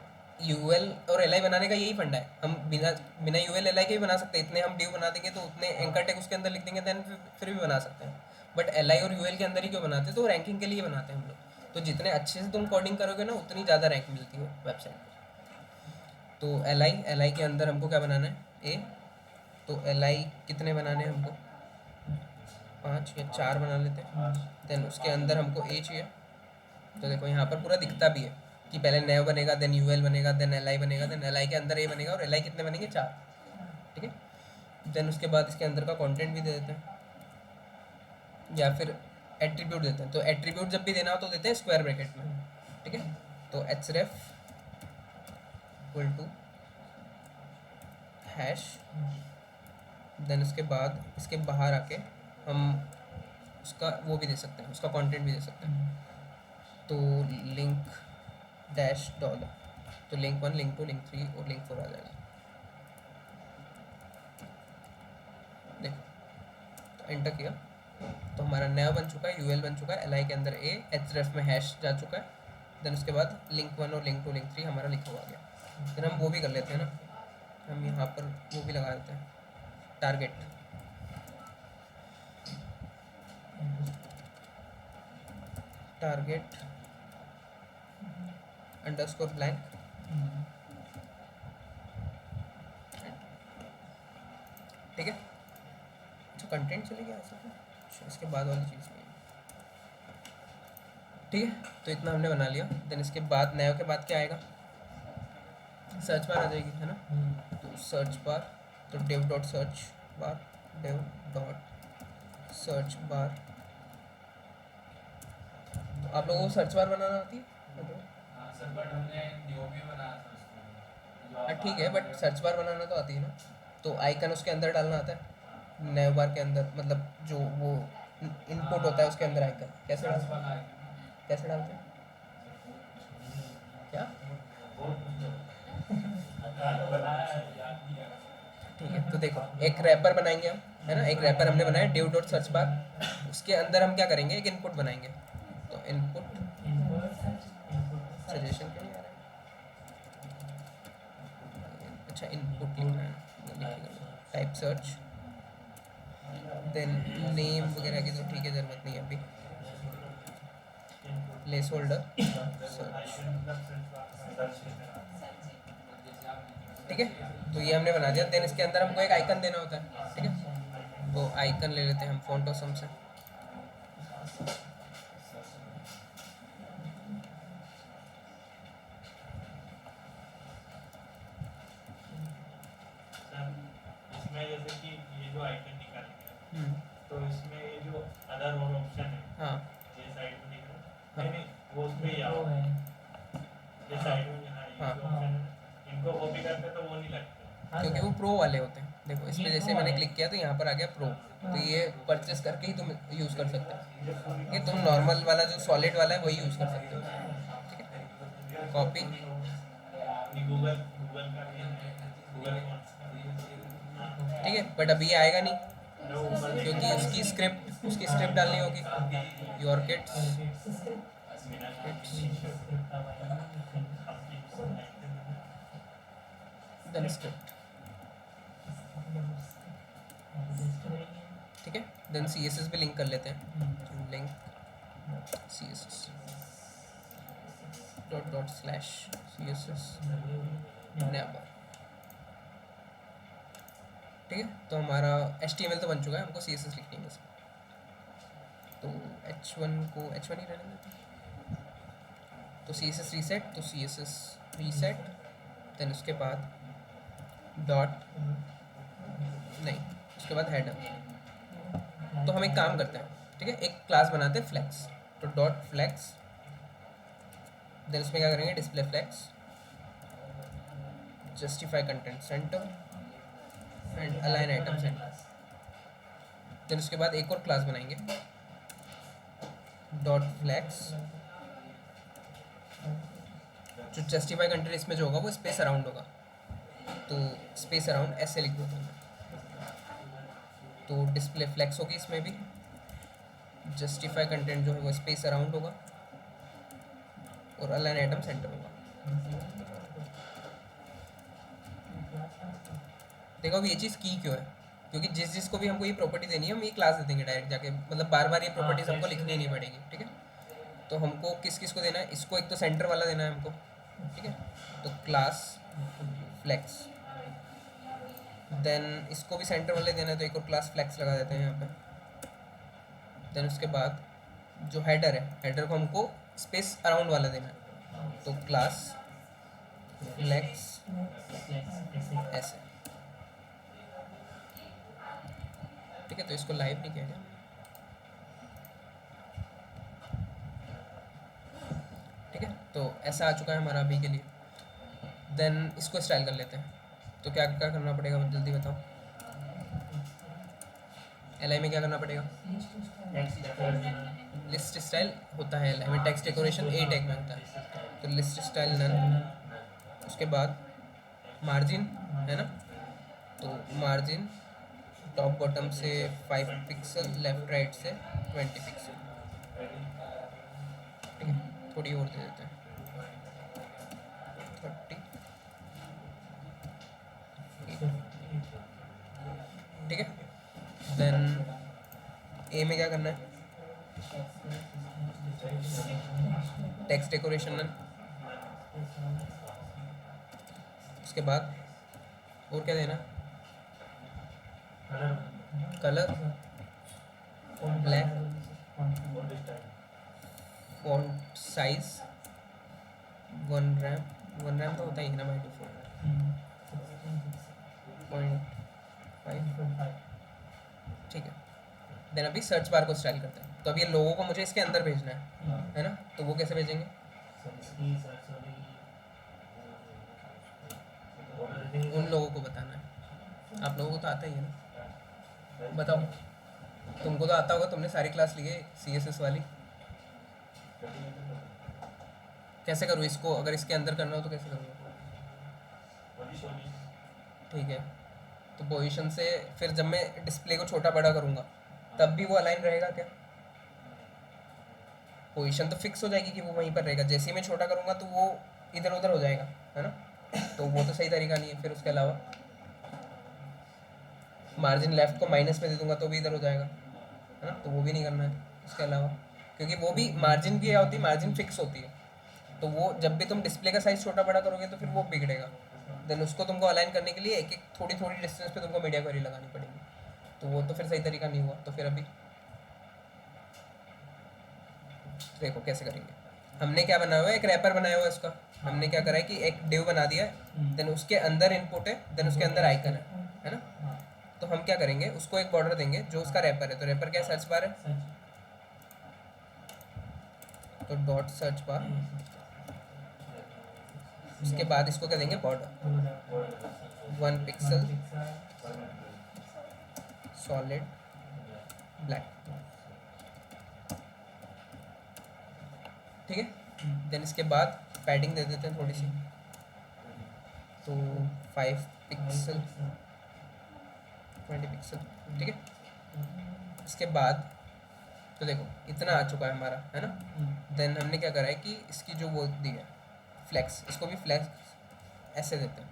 UL और LI बनाने का यही फंडा है, हम बिना बिना UL LI के भी बना सकते हैं, इतने हम डिव बना देंगे तो उतने एंकर टैग उसके अंदर लिख देंगे, देन फिर भी बना सकते हैं। बट LI और UL के अंदर ही क्यों बनाते हैं, तो रैंकिंग के लिए बनाते हैं हम लोग। तो जितने अच्छे से तुम कोडिंग करोगे ना उतनी ज़्यादा रैंक मिलती है वेबसाइट पर। तो LI के अंदर हमको क्या बनाना है, A। तो LI कितने बनाने हैं हमको, 5 या 4 बना लेते हैं। देन उसके अंदर हमको A चाहिए। तो देखो यहाँ पर पूरा दिखता भी है कि पहले नैव बनेगा, देन UL बनेगा, देन LI बनेगा, देन LI के अंदर A बनेगा, और LI कितने बनेंगे, 4, ठीक है। देन उसके बाद इसके अंदर का कंटेंट भी दे देते हैं, या फिर एट्रीब्यूट देते हैं। तो एट्रीब्यूट जब भी देना हो तो देते हैं स्क्वायर ब्रैकेट में, ठीक है। तो href equal to hash, then उसके बाद इसके बाहर आके हम उसका वो भी दे सकते हैं, उसका कंटेंट भी दे सकते हैं। तो लिंक डैश डॉलर, तो लिंक 1, लिंक 2, लिंक 3 और लिंक 4 आ जाएगा। देखो तो एंटर किया तो हमारा नया बन चुका है, यूएल बन चुका है, एल के अंदर ए, एच में हैश जा चुका है। देन उसके बाद लिंक 1 और लिंक 2 लिंक 3 हमारा लिखा हुआ गया। फिर हम वो भी कर लेते हैं ना, हम यहाँ पर वो भी लगा देते हैं, टारगेट अंडरस्कोर ब्लैंक, ठीक है। अच्छा कंटेंट चले गया ऐसा क्या? अच्छा, इसके बाद वाली चीज़ नहीं है, ठीक है। तो इतना हमने बना लिया। देन इसके बाद नया के बाद क्या आएगा, सर्च बार आ जाएगी, है ना। तो सर्च बार, तो dev dot search bar, dev dot search bar. तो आप लोगों को सर्च बार बनाना आती है? हाँ ठीक है, बट सर्च बार बनाना तो आती है ना। तो आइकन उसके अंदर डालना आता है, नैव बार के अंदर, मतलब जो वो इनपुट होता है उसके अंदर आइकन कैसे डालते हैं, कैसे डालते हैं क्या? ठीक है, तो देखो एक रैपर बनाएंगे हम, है ना। एक रैपर हमने बनाया div डॉट सर्च बार, उसके अंदर हम क्या करेंगे, एक इनपुट बनाएंगे। तो इनपुट सजेशन क्यों नहीं आ रहा है? अच्छा इनपुट लिखना है, वो लिखेगा टाइप सर्च, देन नेम वगैरह की तो ठीक है ज़रूरत नहीं है अभी, प्लेस होल्डर सर्च, ठीक है। तो ये हमने बना दिया। देन इसके अंदर हमको एक आइकन देना होता है, ठीक है। तो आइकन ले लेते हैं हम फॉन्ट ऑसम से, इसमें जैसे कि ये जो आइकन निकालेंगे तो इसमें ये जो अदर और ऑप्शन है, हाँ ये साइड में दिख रहा है, नहीं वो उसमें ही आओ, ये साइड में यहाँ ये हाँ। जो ऑप्शन है इनको कॉपी करते तो वो नहीं लगते, क्योंकि वो प्रो वाले होते हैं। देखो इस पे जैसे मैंने क्लिक किया तो यहाँ पर आ गया प्रो, तो ये परचेस करके ही तुम यूज़ कर सकते हो। ये तुम नॉर्मल वाला जो सॉलिड वाला है वही यूज़ कर सकते हो, ठीक है। कॉपी, गूगल गूगल का भी है, गूगल ठीक है, बट अभी ये आएगा नहीं क्योंकि उसकी स्क्रिप्ट डालनी होगी, योर किड्स देन स्क्रिप्ट, ठीक है। देन CSS भी लिंक कर लेते हैं, link CSS dot dot slash CSS never, ठीक है। तो हमारा HTML तो बन चुका है, हमको CSS लिखनी है बस। तो H1 को H1 ही रहने देते हैं। तो CSS रीसेट, तो CSS रीसेट, देन उसके बाद डॉट नहीं, उसके बाद हेडर। तो हम एक काम करते हैं, ठीक है, एक क्लास बनाते हैं फ्लैक्स, तो डॉट फ्लैक्स, देन उसमें क्या करेंगे, display flex, justify content center and align item center. Then उसके बाद एक और क्लास बनाएंगे, डॉट फ्लैक्स, जो जस्टिफाई कंटेंट इसमें जो होगा वो स्पेस अराउंड होगा, तो स्पेस अराउंड ऐसे लिख देते हैं। तो डिस्प्ले फ्लैक्स होगी इसमें भी, जस्टिफाई कंटेंट जो है वो स्पेस अराउंड होगा और अलाइन आइटम सेंटर होगा। देखो अब ये चीज़ की क्यों है, क्योंकि जिसको भी हमको ये प्रॉपर्टी देनी है हम ये क्लास दे देंगे डायरेक्ट जाके, मतलब बार बार ये प्रॉपर्टीज हमको लिखनी नहीं पड़ेगी, ठीक है। तो हमको किस किस को देना है, इसको एक तो सेंटर वाला देना है हमको, ठीक है। तो क्लास फ्लैक्स, देन इसको भी सेंटर वाले देना है तो एक और क्लास फ्लैक्स लगा देते हैं यहाँ पे। देन उसके बाद जो हेडर है, हेडर को हमको स्पेस अराउंड वाला देना है, तो क्लास फ्लैक्स ऐसे, ठीक है। तो इसको लाइव नहीं किया गया, ठीक है। तो ऐसा आ चुका है हमारा अभी के लिए। देन इसको स्टाइल कर लेते हैं, तो क्या क्या करना पड़ेगा जल्दी बताओ। LI में क्या करना पड़ेगा, लिस्ट स्टाइल होता है LI में, टेक्स्ट डेकोरेशन A टैग में होता है, तो लिस्ट स्टाइल नन। उसके बाद मार्जिन है ना, तो मार्जिन टॉप बॉटम से 5 पिक्सल, लेफ्ट राइट से 20 पिक्सल, ठीक है, थोड़ी और दे देते हैं 30, ठीक है। देन ए में क्या करना है, टेक्स्ट डेकोरेशन है, उसके बाद और क्या देना, colour, black, font size 1 RAM, 1 RAM तो होता ही है ना बाई डिफॉल्ट, 0.5, ठीक है। देन अभी सर्च बार को स्टाइल करते हैं। तो अब ये लोगों को मुझे इसके अंदर भेजना है ना, तो वो कैसे भेजेंगे, उन लोगों को बताना है। आप लोगों को तो आता ही है ना, बताओ, तुमको तो आता होगा, तुमने सारी क्लास ली है CSS वाली। कैसे करूँ इसको, अगर इसके अंदर करना हो तो कैसे करूँगा, ठीक है। तो पोजीशन से फिर जब मैं डिस्प्ले को छोटा बड़ा करूँगा तब भी वो अलाइन रहेगा क्या, पोजीशन तो फिक्स हो जाएगी कि वो वहीं पर रहेगा, जैसे ही मैं छोटा करूँगा तो वो इधर उधर हो जाएगा, है ना, तो वो तो सही तरीका नहीं है। फिर उसके अलावा मार्जिन लेफ्ट को माइनस में दे दूंगा तो भी इधर हो जाएगा, है ना, तो वो भी नहीं करना है उसके अलावा, क्योंकि वो भी मार्जिन की क्या होती है, मार्जिन फिक्स होती है, तो वो जब भी तुम डिस्प्ले का साइज़ छोटा बड़ा करोगे तो फिर वो बिगड़ेगा। देन उसको तुमको अलाइन करने के लिए एक एक थोड़ी थोड़ी डिस्टेंस पे तुमको मीडिया क्वेरी लगानी पड़ेगी, तो वो तो फिर सही तरीका नहीं हुआ। तो फिर अभी देखो कैसे करेंगे, हमने क्या बनाया हुआ है, एक रैपर बनाया हुआ है इसका, हमने क्या करा है कि एक डिव बना दिया है, देन उसके अंदर इनपुट है, देन उसके अंदर आइकन है ना, तो हम क्या करेंगे, उसको एक बॉर्डर देंगे जो उसका रैपर है, तो रैपर क्या है, सर्च बार है, तो डॉट सर्च बार, उसके बाद इसको क्या देंगे, बॉर्डर 1 पिक्सल सॉलिड ब्लैक, ठीक है। देन इसके बाद पैडिंग दे देते हैं थोड़ी सी, तो 5 पिक्सल 20 पिक्सल, ठीक है। इसके बाद तो देखो इतना आ चुका है हमारा, है ना। देन हमने क्या करा है कि इसकी जो वो दी है फ्लैक्स, इसको भी फ्लैक्स ऐसे देते हैं,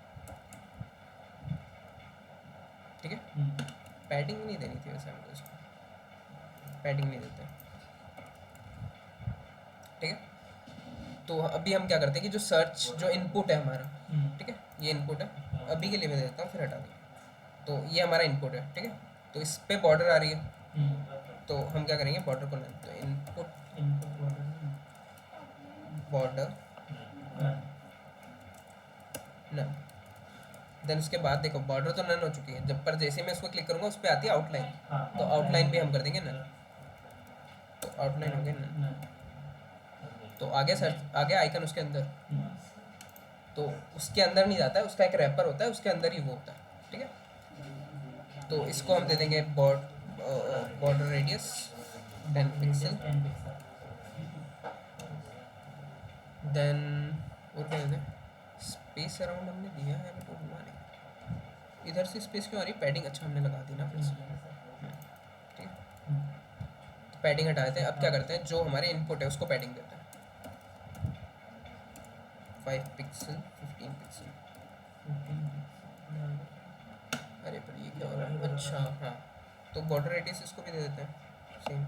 ठीक है। पैडिंग नहीं देनी थी वैसे हमको, इसको पैडिंग नहीं देते, ठीक है। तो अभी हम क्या करते हैं कि जो सर्च जो इनपुट है हमारा, ठीक है, ये इनपुट है, अभी के लिए मैं देता हूँ फिर हटा दूँ, तो ये हमारा इनपुट है, ठीक है। तो इस पे बॉर्डर आ रही है, तो हम क्या करेंगे, बॉर्डर को नन, तो इनपुट बॉर्डर नन, देन उसके बाद देखो बॉर्डर तो नन हो चुकी है, जब पर जैसे मैं इसको क्लिक करूँगा उस पर आती है आउटलाइन, तो आउटलाइन भी हम कर देंगे नन, तो आउटलाइन हो गया नन। तो आगे सर्च, आगे आइकन उसके अंदर, तो उसके अंदर नहीं जाता है, उसका एक रैपर होता है, उसके अंदर ही वो होता है, ठीक है। तो इसको हम दे देंगे बॉर्डर रेडियस 10 पिक्सल, देन और क्या देते हैं, स्पेस अराउंड हमने दिया है बट वो हुआ नहीं, इधर से स्पेस क्यों आ रही, पैडिंग अच्छा हमने लगा दी ना फिर से, ठीक है। तो पैडिंग हटा देते हैं। अब क्या करते हैं, जो हमारे इनपुट है उसको पैडिंग देते हैं 5 पिक्सल 15 पिक्सल, अरे पर ये क्या हो रहा है, अच्छा हाँ, तो बॉर्डर रेडियस इसको भी दे देते हैं सेम।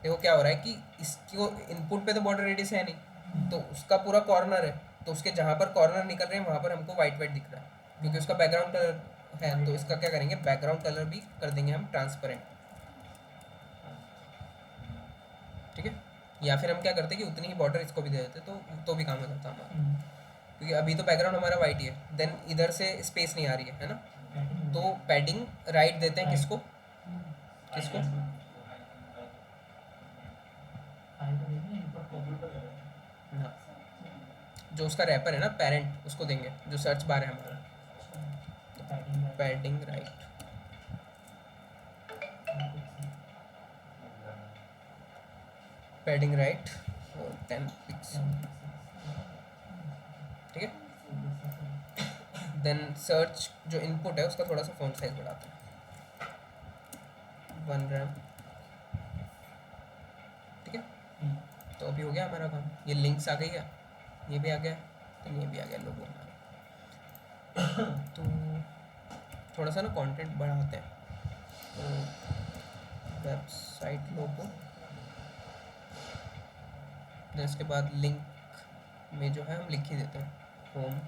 देखो क्या हो रहा है कि इसको इनपुट पे तो बॉर्डर रेडियस है नहीं, तो उसका पूरा कॉर्नर है, तो उसके जहाँ पर कॉर्नर निकल रहे हैं वहाँ पर हमको वाइट वाइट दिख रहा है, क्योंकि उसका बैकग्राउंड कलर है, तो इसका क्या करेंगे, बैकग्राउंड कलर भी कर देंगे हम ट्रांसपेरेंट, ठीक है। या फिर हम क्या करते हैं कि उतनी ही बॉर्डर इसको भी दे देते तो भी काम हो जाता हमारा, क्योंकि अभी तो बैकग्राउंड हमारा वाइट ही है, देन इधर से स्पेस नहीं आ रही है ना, तो पैडिंग राइट देते हैं किसको, किसको, हाँ, जो उसका रैपर है ना पेरेंट, उसको देंगे, जो सर्च बार है हमारा, पैडिंग राइट, पैडिंग राइट और 10 पिक्सल, ठीक है। देन सर्च जो इनपुट है उसका थोड़ा सा फॉन्ट साइज बढ़ाते हैं 1 रैम, तो अभी हो गया हमारा काम, ये लिंक्स आ गई है, ये भी आ गया, तो ये भी आ गया लोगो हमारा। तो थोड़ा सा ना कंटेंट बढ़ाते हैं, तो वेबसाइट लोगो, देन इसके बाद लिंक में जो है हम लिख ही देते हैं home,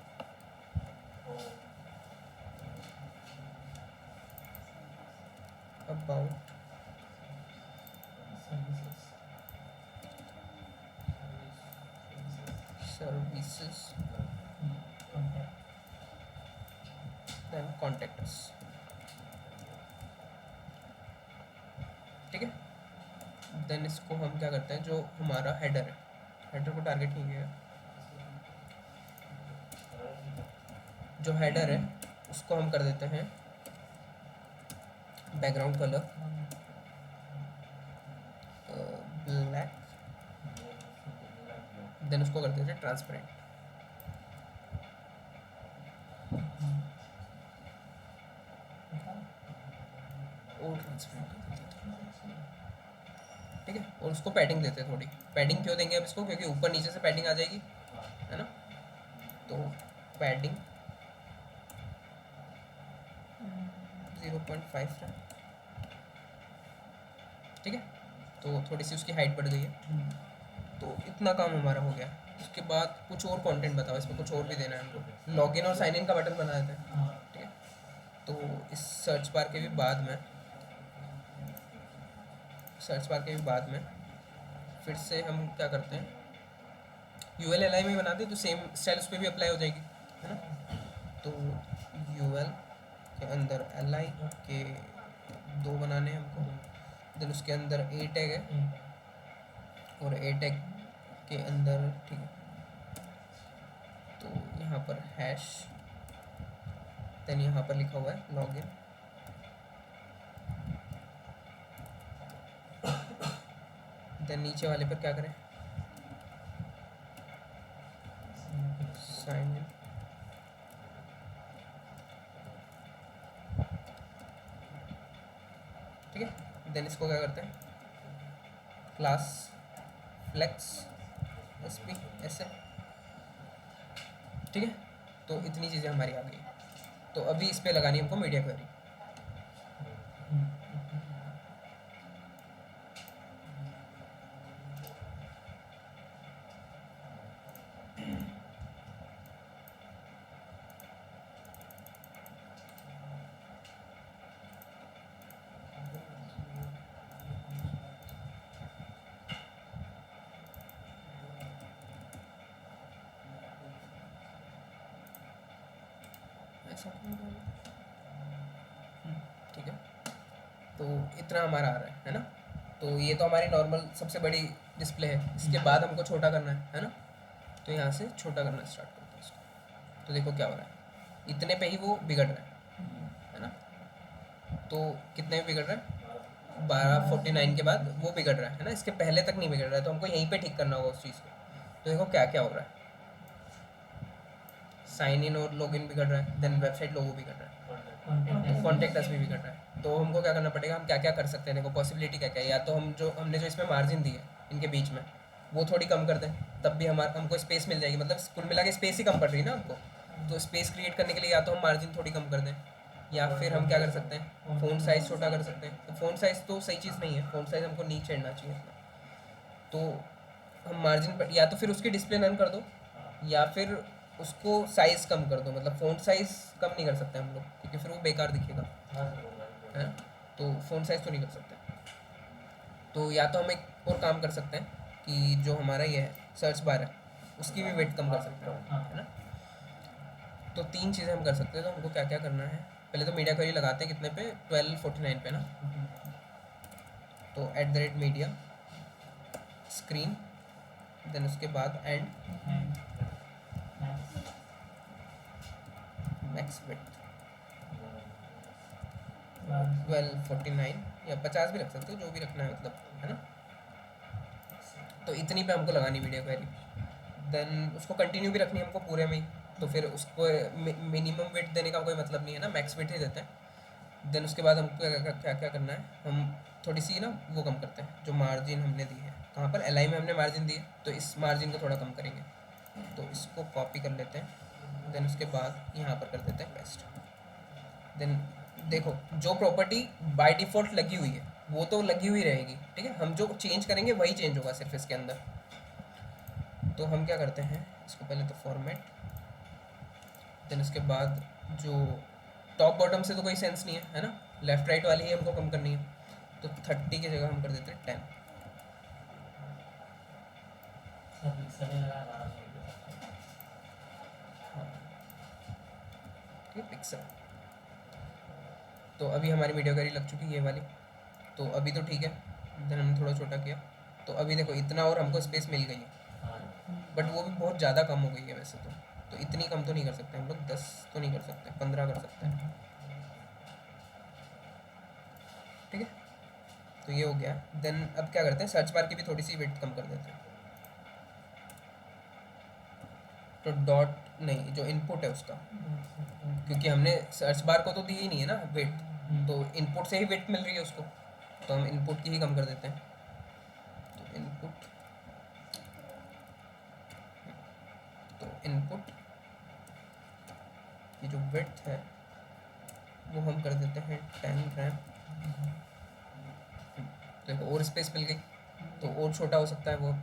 about, services, then contact us. ठीक है, देन इसको हम क्या करते हैं, जो हमारा हेडर है, हेडर को टारगेट नहीं किया, जो हेडर है उसको हम कर देते हैं बैकग्राउंड कलर ब्लैक, देन उसको कर देते हैं ट्रांसपेरेंट। और ट्रांसपेरेंट कर देते हैं, ठीक है, और उसको पैडिंग देते हैं थोड़ी। पैडिंग क्यों देंगे अब इसको, क्योंकि ऊपर नीचे से पैडिंग आ जाएगी, है ना, तो पैडिंग 0.5 है, ठीक है, तो थोड़ी सी उसकी हाइट बढ़ गई है। तो इतना काम हमारा हो गया। उसके बाद कुछ और कंटेंट बताओ, इसमें कुछ और भी देना है हमको। लॉगिन और साइन इन का बटन बना देते हैं, ठीक है, तो इस सर्च बार के भी बाद में, सर्च बार के भी बाद में फिर से हम क्या करते हैं, UL LI में बना दें तो सेम स्टाइल उस पर भी अप्लाई हो जाएगी, है ना। तो UL के अंदर LI के 2 बनाने हैं हमको, देन उसके अंदर A टैग है, और A टैग के अंदर, ठीक है, तो यहाँ पर हैश, देन यहाँ पर लिखा हुआ है लॉगिन, देन नीचे वाले पर क्या करें, साइन इन, ठीक है, देन इसको क्या करते हैं, क्लास फ्लेक्स SP ऐसे, ठीक है, तो इतनी चीज़ें हमारी आ गई। तो अभी इस पे लगानी है हमको मीडिया क्वेरी। ऐसा क्यों हो रहा है? ठीक है, तो इतना हमारा आ रहा है ना। तो ये तो हमारी नॉर्मल सबसे बड़ी डिस्प्ले है। इसके बाद हमको छोटा करना है ना, तो यहाँ से छोटा करना स्टार्ट करते हैं इसको। तो देखो क्या हो रहा है, इतने पे ही वो बिगड़ रहा है ना। तो कितने में बिगड़ रहा है, 12:49 के बाद वो बिगड़ रहा है ना, इसके पहले तक नहीं बिगड़ रहा है। तो हमको यहीं पे ठीक करना होगा उस चीज़ को। तो देखो क्या क्या हो रहा है, साइन इन और लॉग इन बिगड़ रहा है, देन वेबसाइट लोगो बिगड़ रहा है, कॉन्टेक्ट अस भी बिगड़ रहा है। तो हमको क्या करना पड़ेगा, हम क्या क्या कर सकते हैं, देखो पॉसिबिलिटी क्या क्या है। या तो हम जो हमने जो इसमें मार्जिन दी है इनके बीच में, वो थोड़ी कम कर दें, तब भी हमारा हमको स्पेस मिल जाएगी। मतलब कुल मिला के स्पेस ही कम पड़ रही है ना हमको। तो स्पेस क्रिएट करने के लिए या तो हम मार्जिन थोड़ी कम कर दें, या फिर हम क्या कर सकते हैं, फ़ॉन्ट साइज़ छोटा कर सकते हैं। तो फ़ॉन्ट साइज़ तो सही चीज़ नहीं है, फ़ॉन्ट साइज़ हमको नीचे चढ़ना चाहिए इतना। तो हम मार्जिन पर या तो फिर उसकी डिस्प्ले नन कर दो, या फिर उसको साइज़ कम कर दो। मतलब फ़ॉन्ट साइज़ कम नहीं कर सकते हम लोग, क्योंकि फिर वो बेकार दिखेगा, है। तो फ़ॉन्ट साइज़ तो नहीं कर सकते। तो या तो हम एक और काम कर सकते हैं कि जो हमारा ये है सर्च बार है, उसकी भी वेट कम कर सकते हैं, है ना। तो 3 चीज़ें हम कर सकते हैं। तो हमको क्या क्या करना है, पहले तो मीडिया क्वेरी लगाते हैं कितने पे, 12:49 पे ना। तो @media स्क्रीन, देन उसके बाद एंड मैक्स विड्थ 12:49 या 50 भी रख सकते हो, जो भी रखना है, मतलब, है ना। तो इतनी पे हमको लगानी वीडियो क्वेरी। देन उसको कंटिन्यू भी रखनी है हमको पूरे में ही। तो फिर उसको मिनिमम वेट देने का कोई मतलब नहीं है ना, मैक्स वेट ही देते हैं। देन उसके बाद हमको क्या क्या करना है, हम थोड़ी सी ना वो कम करते हैं, जो मार्जिन हमने दी है, कहाँ पर एल आई में हमने मार्जिन दी है, तो इस मार्जिन को थोड़ा कम करेंगे। तो इसको कॉपी कर लेते हैं, देन उसके बाद यहाँ पर कर देते हैं पेस्ट। देन देखो जो प्रॉपर्टी बाय डिफ़ॉल्ट लगी हुई है वो तो लगी हुई रहेगी, ठीक है, हम जो चेंज करेंगे वही चेंज होगा सिर्फ इसके अंदर। तो हम क्या करते हैं, इसको पहले तो फॉर्मेट, देन उसके बाद जो टॉप बॉटम से तो कोई सेंस नहीं है ना, लेफ़्ट राइट वाली ही हमको कम करनी है, तो 30 की जगह हम कर देते हैं 10। सब पिक्सल है 1200 हाँ ठीक है, पिक्सल। तो अभी हमारी वीडियो गैलरी लग चुकी है ये वाली, तो अभी तो ठीक है। देन हमने थोड़ा छोटा किया, तो अभी देखो इतना और हमको स्पेस मिल गई है, हाँ बट वो भी बहुत ज़्यादा कम हो गई है वैसे तो इतनी कम तो नहीं कर सकते हम लोग, 10 तो नहीं कर सकते, 15 कर सकते हैं, ठीक है। तो ये हो गया। देन अब क्या करते हैं, सर्च बार की भी थोड़ी सी विड्थ कम कर देते हैं, तो डॉट नहीं, जो इनपुट है उसका, क्योंकि हमने सर्च बार को तो दी ही नहीं है ना विड्थ, तो इनपुट से ही विड्थ मिल रही है उसको, तो हम इनपुट की ही कम कर देते हैं। तो इनपुट की जो विड्थ है वो हम कर देते हैं 10 रैम। देखो और स्पेस मिल गई, तो और छोटा हो सकता है वो, है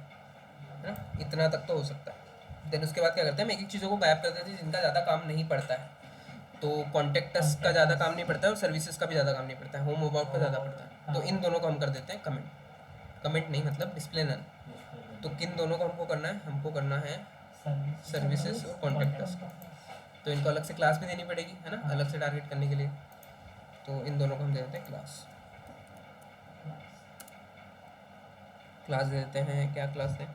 ना, इतना तक तो हो सकता है। देन उसके बाद क्या करते हैं, हम एक एक चीज़ों को गायब कर देते हैं जिनका ज़्यादा काम नहीं पड़ता है। तो कॉन्टेक्टस का ज़्यादा काम नहीं पड़ता है और सर्विसेज का भी ज़्यादा काम नहीं पड़ता है, होम अबाउट का ज़्यादा पड़ता है, तो इन दोनों को हम कर देते हैं कमेंट नहीं मतलब डिस्प्ले नन। तो किन दोनों को हमको करना है, हमको करना है सर्विसेज और कॉन्टेक्टस का, तो इनको अलग से क्लास भी देनी पड़ेगी, है ना, अलग से टारगेट करने के लिए। तो इन दोनों को हम दे देते हैं क्लास दे देते हैं, क्या क्लास है,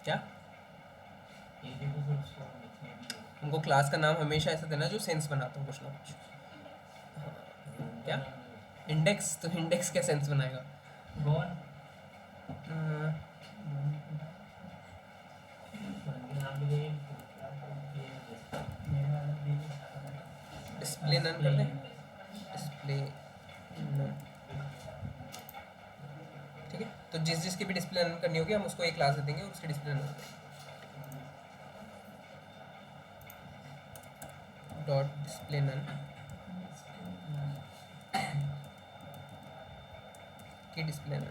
क्या उनको क्लास का नाम हमेशा ऐसा देना जो सेंस बनाता हो कुछ ना कुछ। क्या इंडेक्स, तो इंडेक्स क्या सेंस बनाएगा, डिस्प्ले नन कर दें, डिस्प्ले नन, ठीक है। तो जिस जिसकी भी डिस्प्ले नन करनी होगी हम उसको एक क्लास दे देंगे और उसकी display none dot display none की डिस्प्ले नन,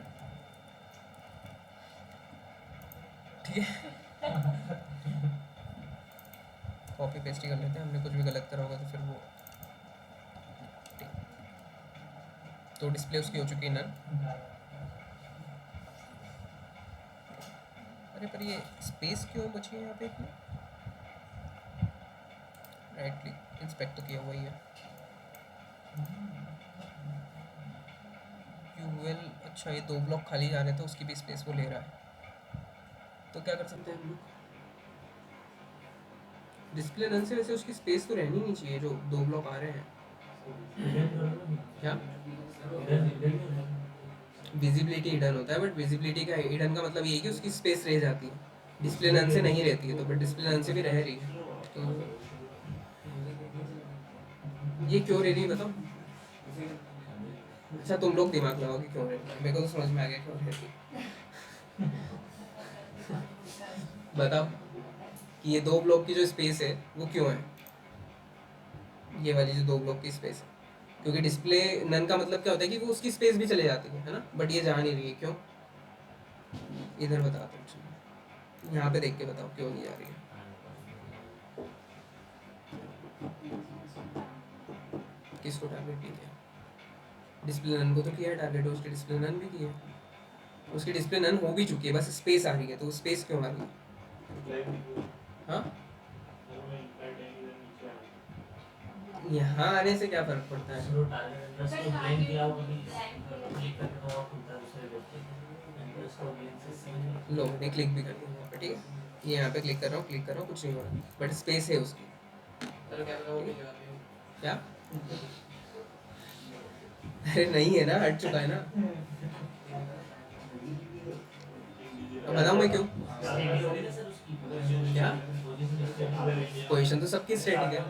ठीक है। कॉपी पेस्ट ही कर लेते हैं, हमने कुछ भी गलत करा होगा तो फिर वो ठीक। तो डिस्प्ले उसकी हो चुकी है नन। अरे पर ये स्पेस क्यों बची है यहाँ पे इतनी, राइट क्लिक इंस्पेक्ट तो किया हुआ ही है, यूएल, अच्छा ये 2 ब्लॉक खाली जा रहे थे उसकी भी स्पेस वो ले रहा है, तो क्या कर सकते हैं हम लोग, डिस्प्ले नन से वैसे उसकी स्पेस तो रहनी नहीं चाहिए जो 2 ब्लॉक आ रहे हैं, क्या विजिबिलिटी हिडन होता है, बट विजिबिलिटी का हिडन का मतलब ये है कि उसकी स्पेस रह जाती है, डिस्प्ले नन से नहीं रहती है, तो बट डिस्प्ले नन से भी रह रही है, तो ये क्यों रह रही है बताओ। अच्छा तुम लोग दिमाग लगाओ कि क्यों रह रही है, मेरे को तो समझ में आ गया क्यों रह रही है। बताओ कि ये 2 ब्लॉक की जो स्पेस है वो क्यों है, ये वाली जो 2 ब्लॉक की स्पेस है, क्योंकि डिस्प्ले नन का मतलब क्या होता है कि वो उसकी स्पेस भी चले जाती है ना, बट ये जा नहीं रही है, क्यों, इधर बताओ तुम, यहाँ पे देख के बताओ क्यों नहीं जा रही है। किसको टारगेट नहीं किया, डिस्प्ले नन को तो किया है टारगेट, उसकी डिस्प्ले नन भी की है, उसकी डिस्प्ले नन हो भी चुकी है, बस स्पेस आ रही है, तो स्पेस क्यों आ रही है, हाँ यहाँ आने से क्या फर्क पड़ता है, लो मैंने क्लिक भी कर दिया यहाँ पे, ठीक है, ये यहाँ पे क्लिक कर रहा हूँ कुछ नहीं हो रहा, बट स्पेस है उसकी, क्या अरे नहीं है ना, हट चुका है ना, अब बताऊँ मैं क्यों, क्या पोजीशन तो सबकी स्टैटिक है,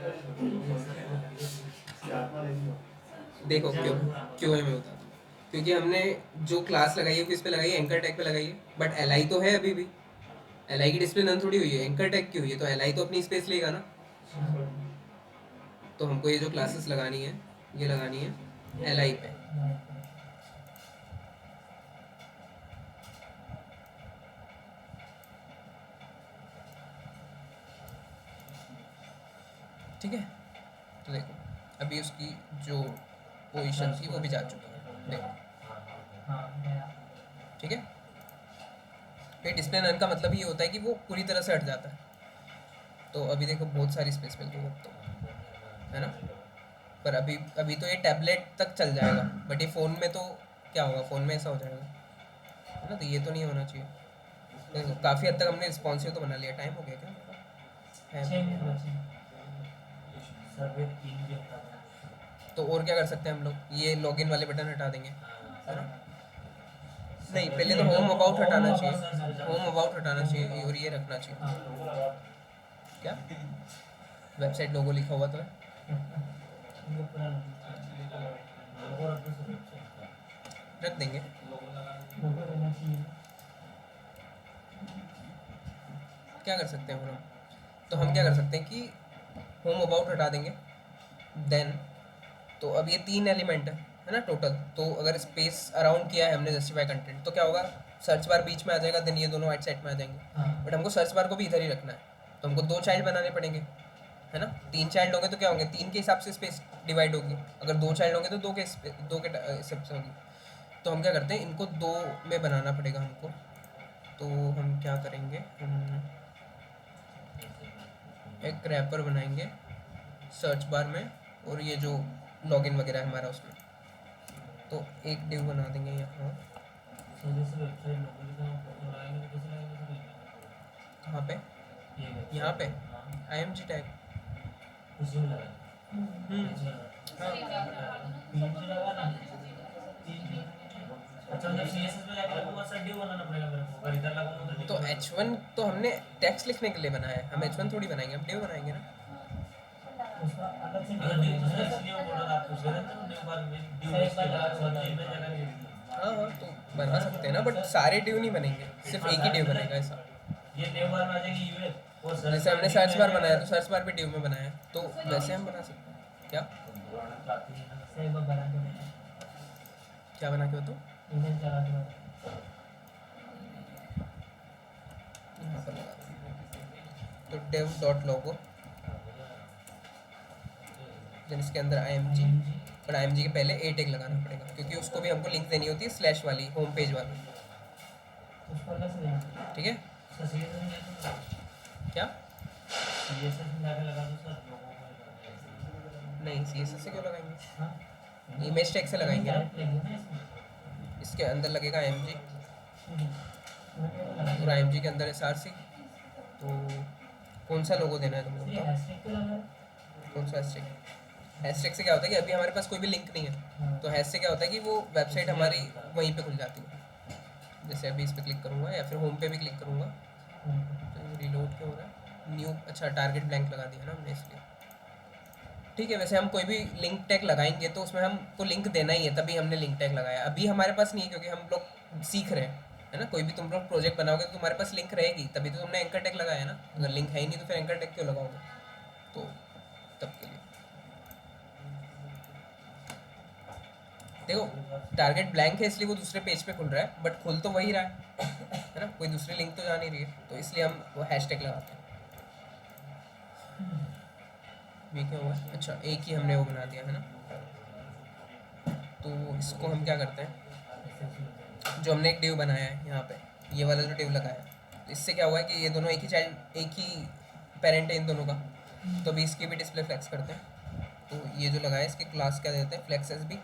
देखो क्यों क्यों है मैं बताता हूँ। क्योंकि हमने जो क्लास लगाई है किस पे लगाई है, एंकर टैग पे लगाई है, बट एल तो है अभी भी, एल की डिस्प्ले नन थोड़ी हुई है, एंकर टैग की हुई है, तो एल तो अपनी स्पेस लेगा ना। तो हमको ये जो क्लासेस लगानी है ये लगानी है एल पे। ठीक है, तो देखो अभी उसकी जो पोजीशन थी वो भी जा चुकी है, देखो। ठीक है, फिर डिस्प्ले नन का मतलब ये होता है कि वो पूरी तरह से हट जाता है। तो अभी देखो बहुत सारी स्पेस मिल गई अब तो, है ना। पर अभी अभी तो ये टैबलेट तक चल जाएगा, बट ये फ़ोन में तो क्या होगा, फ़ोन में ऐसा हो जाएगा, है ना। तो ये तो नहीं होना चाहिए। देखो काफ़ी हद तक हमने रिस्पॉन्सिव तो बना लिया। टाइम हो गया क्या है? तो और क्या कर सकते हैं हम लोग, ये लॉगिन वाले बटन हटा देंगे, है ना। नहीं, पहले तो होम अबाउट हटाना चाहिए, होम अबाउट हटाना चाहिए और ये रखना चाहिए। क्या वेबसाइट लोगो लिखा हुआ तो है, रख देंगे। क्या कर सकते हैं फिर हम, तो हम क्या कर सकते हैं कि होम अबाउट हटा देंगे, देन तो अब ये 3 एलिमेंट है ना टोटल। तो अगर स्पेस अराउंड किया है हमने जस्टिफाई कंटेंट, तो क्या होगा, सर्च बार बीच में आ जाएगा, देन ये दोनों राइट साइड में आ जाएंगे। बट हमको सर्च बार को भी इधर ही रखना है, तो हमको 2 चाइल्ड बनाने पड़ेंगे, है ना। 3 चाइल्ड होंगे तो क्या होंगे, 3 के हिसाब से स्पेस डिवाइड होगी। अगर 2 चाइल्ड होंगे तो 2 के हिसाब से होगी। तो हम क्या करते हैं, इनको 2 में बनाना पड़ेगा हमको। तो हम क्या करेंगे, हम एक रैपर बनाएंगे सर्च बार में, और ये जो लॉगिन वगैरह है हमारा उसमें, तो एक डिव बना देंगे यहाँ। कहाँ पे, यहाँ पे आई एम जी टैग। तो H1 तो हमने टेक्स्ट लिखने के लिए बनाया है, हम H1 थोड़ी बनाएंगे, हम डिव बनाएंगे ना। हाँ हाँ, तो बना सकते हैं ना, बट सारे डिव नहीं बनेंगे, सिर्फ एक ही डिव बनेगा ऐसा। जैसे हमने सर्च बार बनाया तो सर्च बार भी डिव में बनाया है, तो वैसे हम बना सकते हैं। क्या क्या बना के बताओ, यहाँ पर लगा देंगे। तो dev डॉट लोगो, देन इसके अंदर IMG, और IMG के पहले ए टैग लगाना पड़ेगा, क्योंकि उसको भी हमको लिंक देनी होती है स्लैश वाली होम पेज वाली। ठीक है, क्या नहीं, CSS से क्यों लगाएंगे, इमेज टैग से लगाएंगे ना। इसके अंदर लगेगा IMG, और IMG के अंदर SRC। तो कौन सा लोगो देना है तुमको बताओ, कौन सा हैशटैग। हैशटैग से क्या होता है कि अभी हमारे पास कोई भी लिंक नहीं है, तो हैश से क्या होता है कि वो वेबसाइट हमारी वहीं पे खुल जाती है। जैसे अभी इस पर क्लिक करूँगा या फिर होम पे भी क्लिक करूँगा, तो रिलोड क्यों हो रहा है, न्यू, अच्छा टारगेट ब्लैंक लगा दिया ना हमने इसलिए। ठीक है, वैसे हम कोई भी लिंक टैग लगाएंगे तो उसमें हमको लिंक देना ही है, तभी हमने लिंक टैग लगाया। अभी हमारे पास नहीं है क्योंकि हम लोग सीख रहे हैं, है ना। कोई भी तुम लोग प्रोजेक्ट बनाओगे तो तुम्हारे पास लिंक रहेगी, तभी तो तुमने एंकर टैग लगाया है ना। अगर लिंक है ही नहीं तो फिर एंकर टैग क्यों लगाओगे, तो तब के लिए देखो टारगेट ब्लैंक है इसलिए वो दूसरे पेज पे खुल रहा है, बट खुल तो वही रहा है ना, कोई दूसरी लिंक तो जा नहीं रही है, तो इसलिए हम वो हैशटैग लगाते हैं। ये क्या हुआ, अच्छा एक ही हमने वो बना दिया है ना। तो इसको हम क्या करते हैं, जो हमने एक डिव बनाया है यहाँ पे, ये वाला जो डिव लगाया है, तो इससे क्या हुआ है कि ये दोनों एक ही चाइल्ड, एक ही पेरेंट है इन दोनों का। तो अभी इसकी भी डिस्प्ले फ्लेक्स करते हैं। तो ये जो लगाया है इसके क्लास क्या देते हैं, फ्लेक्स एस बी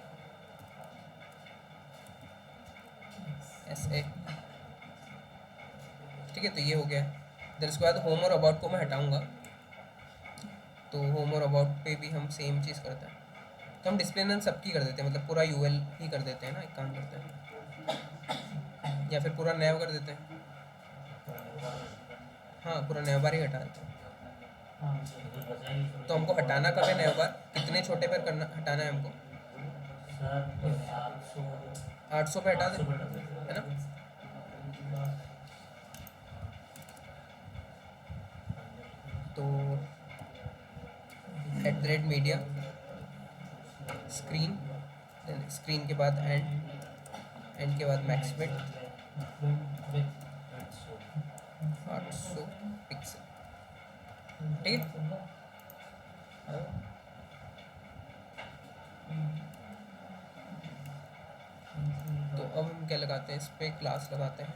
SA। ठीक है, तो ये हो गया। फिर उसके बाद होम और अबाउट को मैं हटाऊंगा, तो होम और अबाउट पे भी हम सेम चीज़ करते हैं। तो हम डिस्प्ले नन सबकी कर देते हैं, मतलब पूरा UL ही कर देते हैं ना, एक काम करते हैं, या फिर पूरा नैव कर देते हैं। हाँ, पूरा नैव बार ही हटा देते हैं। तो हमको हटाना कब है नैव बार, कितने छोटे पर करना हटाना है हमको, सर 800 800 पे हटा दे, 800 बटा दे। है ना? तो @media स्क्रीन, स्क्रीन के बाद एंड के बाद मैक्स विड्थ 800 पिक्सल, ठीक है। तो अब हम क्या लगाते हैं, इस पे क्लास लगाते हैं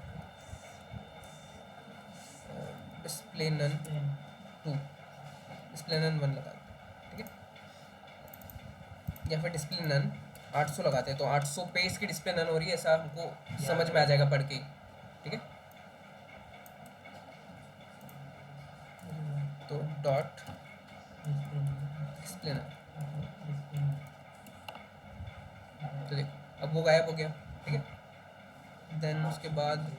डिस्प्ले नन 2, डिस्प्ले नन 1 लगाते हैं, ठीक है। या फिर डिस्प्ले नन 800 लगाते हैं, तो 800 पे इसकी डिस्प्ले नन हो रही है, ऐसा हमको समझ में आ जाएगा पढ़ के, ठीक है। तो डॉट डिस्प्ले नन, तो देखो अब वो गायब हो गया, ठीक है। देन उसके बाद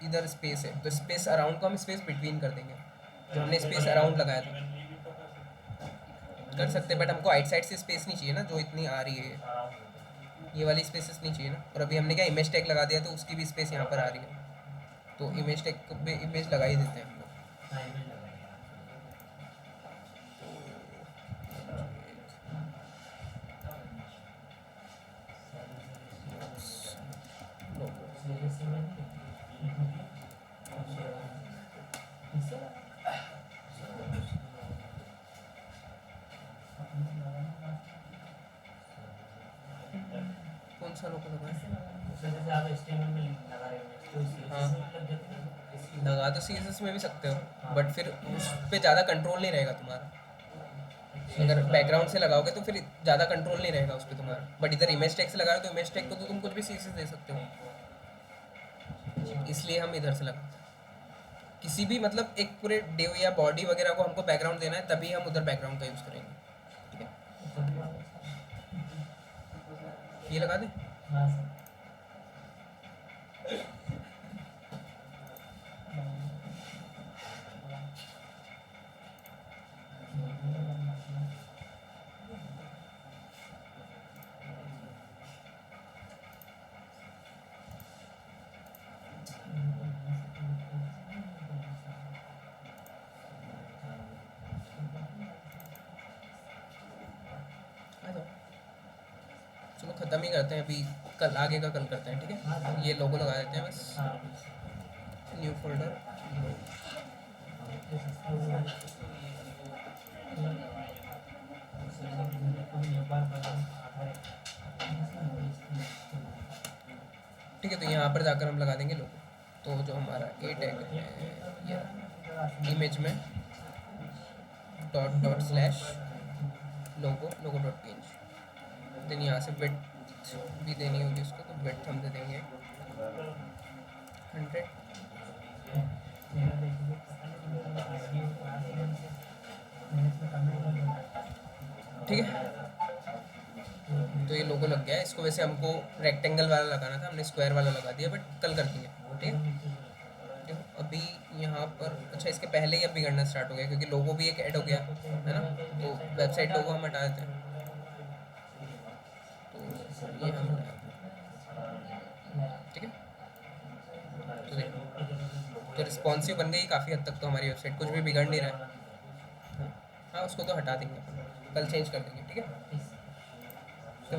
इधर स्पेस है, तो स्पेस अराउंड को हम स्पेस बिटवीन कर देंगे, जो हमने स्पेस अराउंड लगाया था कर सकते हैं, बट हमको आइट साइड से स्पेस नहीं चाहिए ना, जो इतनी आ रही है ये वाली स्पेसेस नहीं चाहिए ना। और अभी हमने क्या इमेज टैग लगा दिया, तो उसकी भी स्पेस यहाँ पर आ रही है, तो इमेज टैग पे इमेज लगा ही देते हैं हम लोग। कौन सा लोगो लगा है? हाँ लगा तो CSS में भी सकते हो, बट फिर उस पर ज़्यादा कंट्रोल नहीं रहेगा तुम्हारा। अगर बैकग्राउंड से लगाओगे तो फिर ज़्यादा कंट्रोल नहीं रहेगा उस पर तुम्हारा, बट इधर इमेज टैग से लगा रहे हो तो इमेज टैग को तो तुम कुछ भी CSS दे सकते हो, इसलिए हम इधर से लगाते हैं। किसी भी मतलब एक पूरे डिव या बॉडी वगैरह को हमको बैकग्राउंड देना है, तभी हम उधर बैकग्राउंड का यूज़ करेंगे, ठीक है। ये लगा दें? चलो ख़त्म ही करते हैं अभी, कल आगे का कल करते हैं, ठीक है। ये लोगो लगा देते हैं बस, न्यू फोल्डर ठीक है। तो यहाँ पर जाकर हम लगा देंगे लोगो, तो जो हमारा ए टैग है ये इमेज में dot / logo dot page, then यहाँ से विड्थ भी देनी होगी उसको, तो विड्थ हम दे देंगे 100, ठीक है। तो ये लोगो लग गया है, इसको वैसे हमको रेक्टेंगल वाला लगाना था, हमने स्क्वायर वाला लगा दिया, बट कल कर देंगे, ठीक है। देखो अभी यहाँ पर अच्छा इसके पहले ही अब बिगड़ना स्टार्ट हो गया, क्योंकि लोगो भी एक ऐड हो गया है ना, तो वेबसाइट लोगो हम हटा देते हैं, तो ये हम ठीक है। तो देखो तो रिस्पॉन्सिव बन गई काफ़ी हद तक, तो हमारी वेबसाइट कुछ भी बिगड़ नहीं रहा है। हाँ उसको तो हटा देंगे, कल चेंज कर देंगे, ठीक है। तो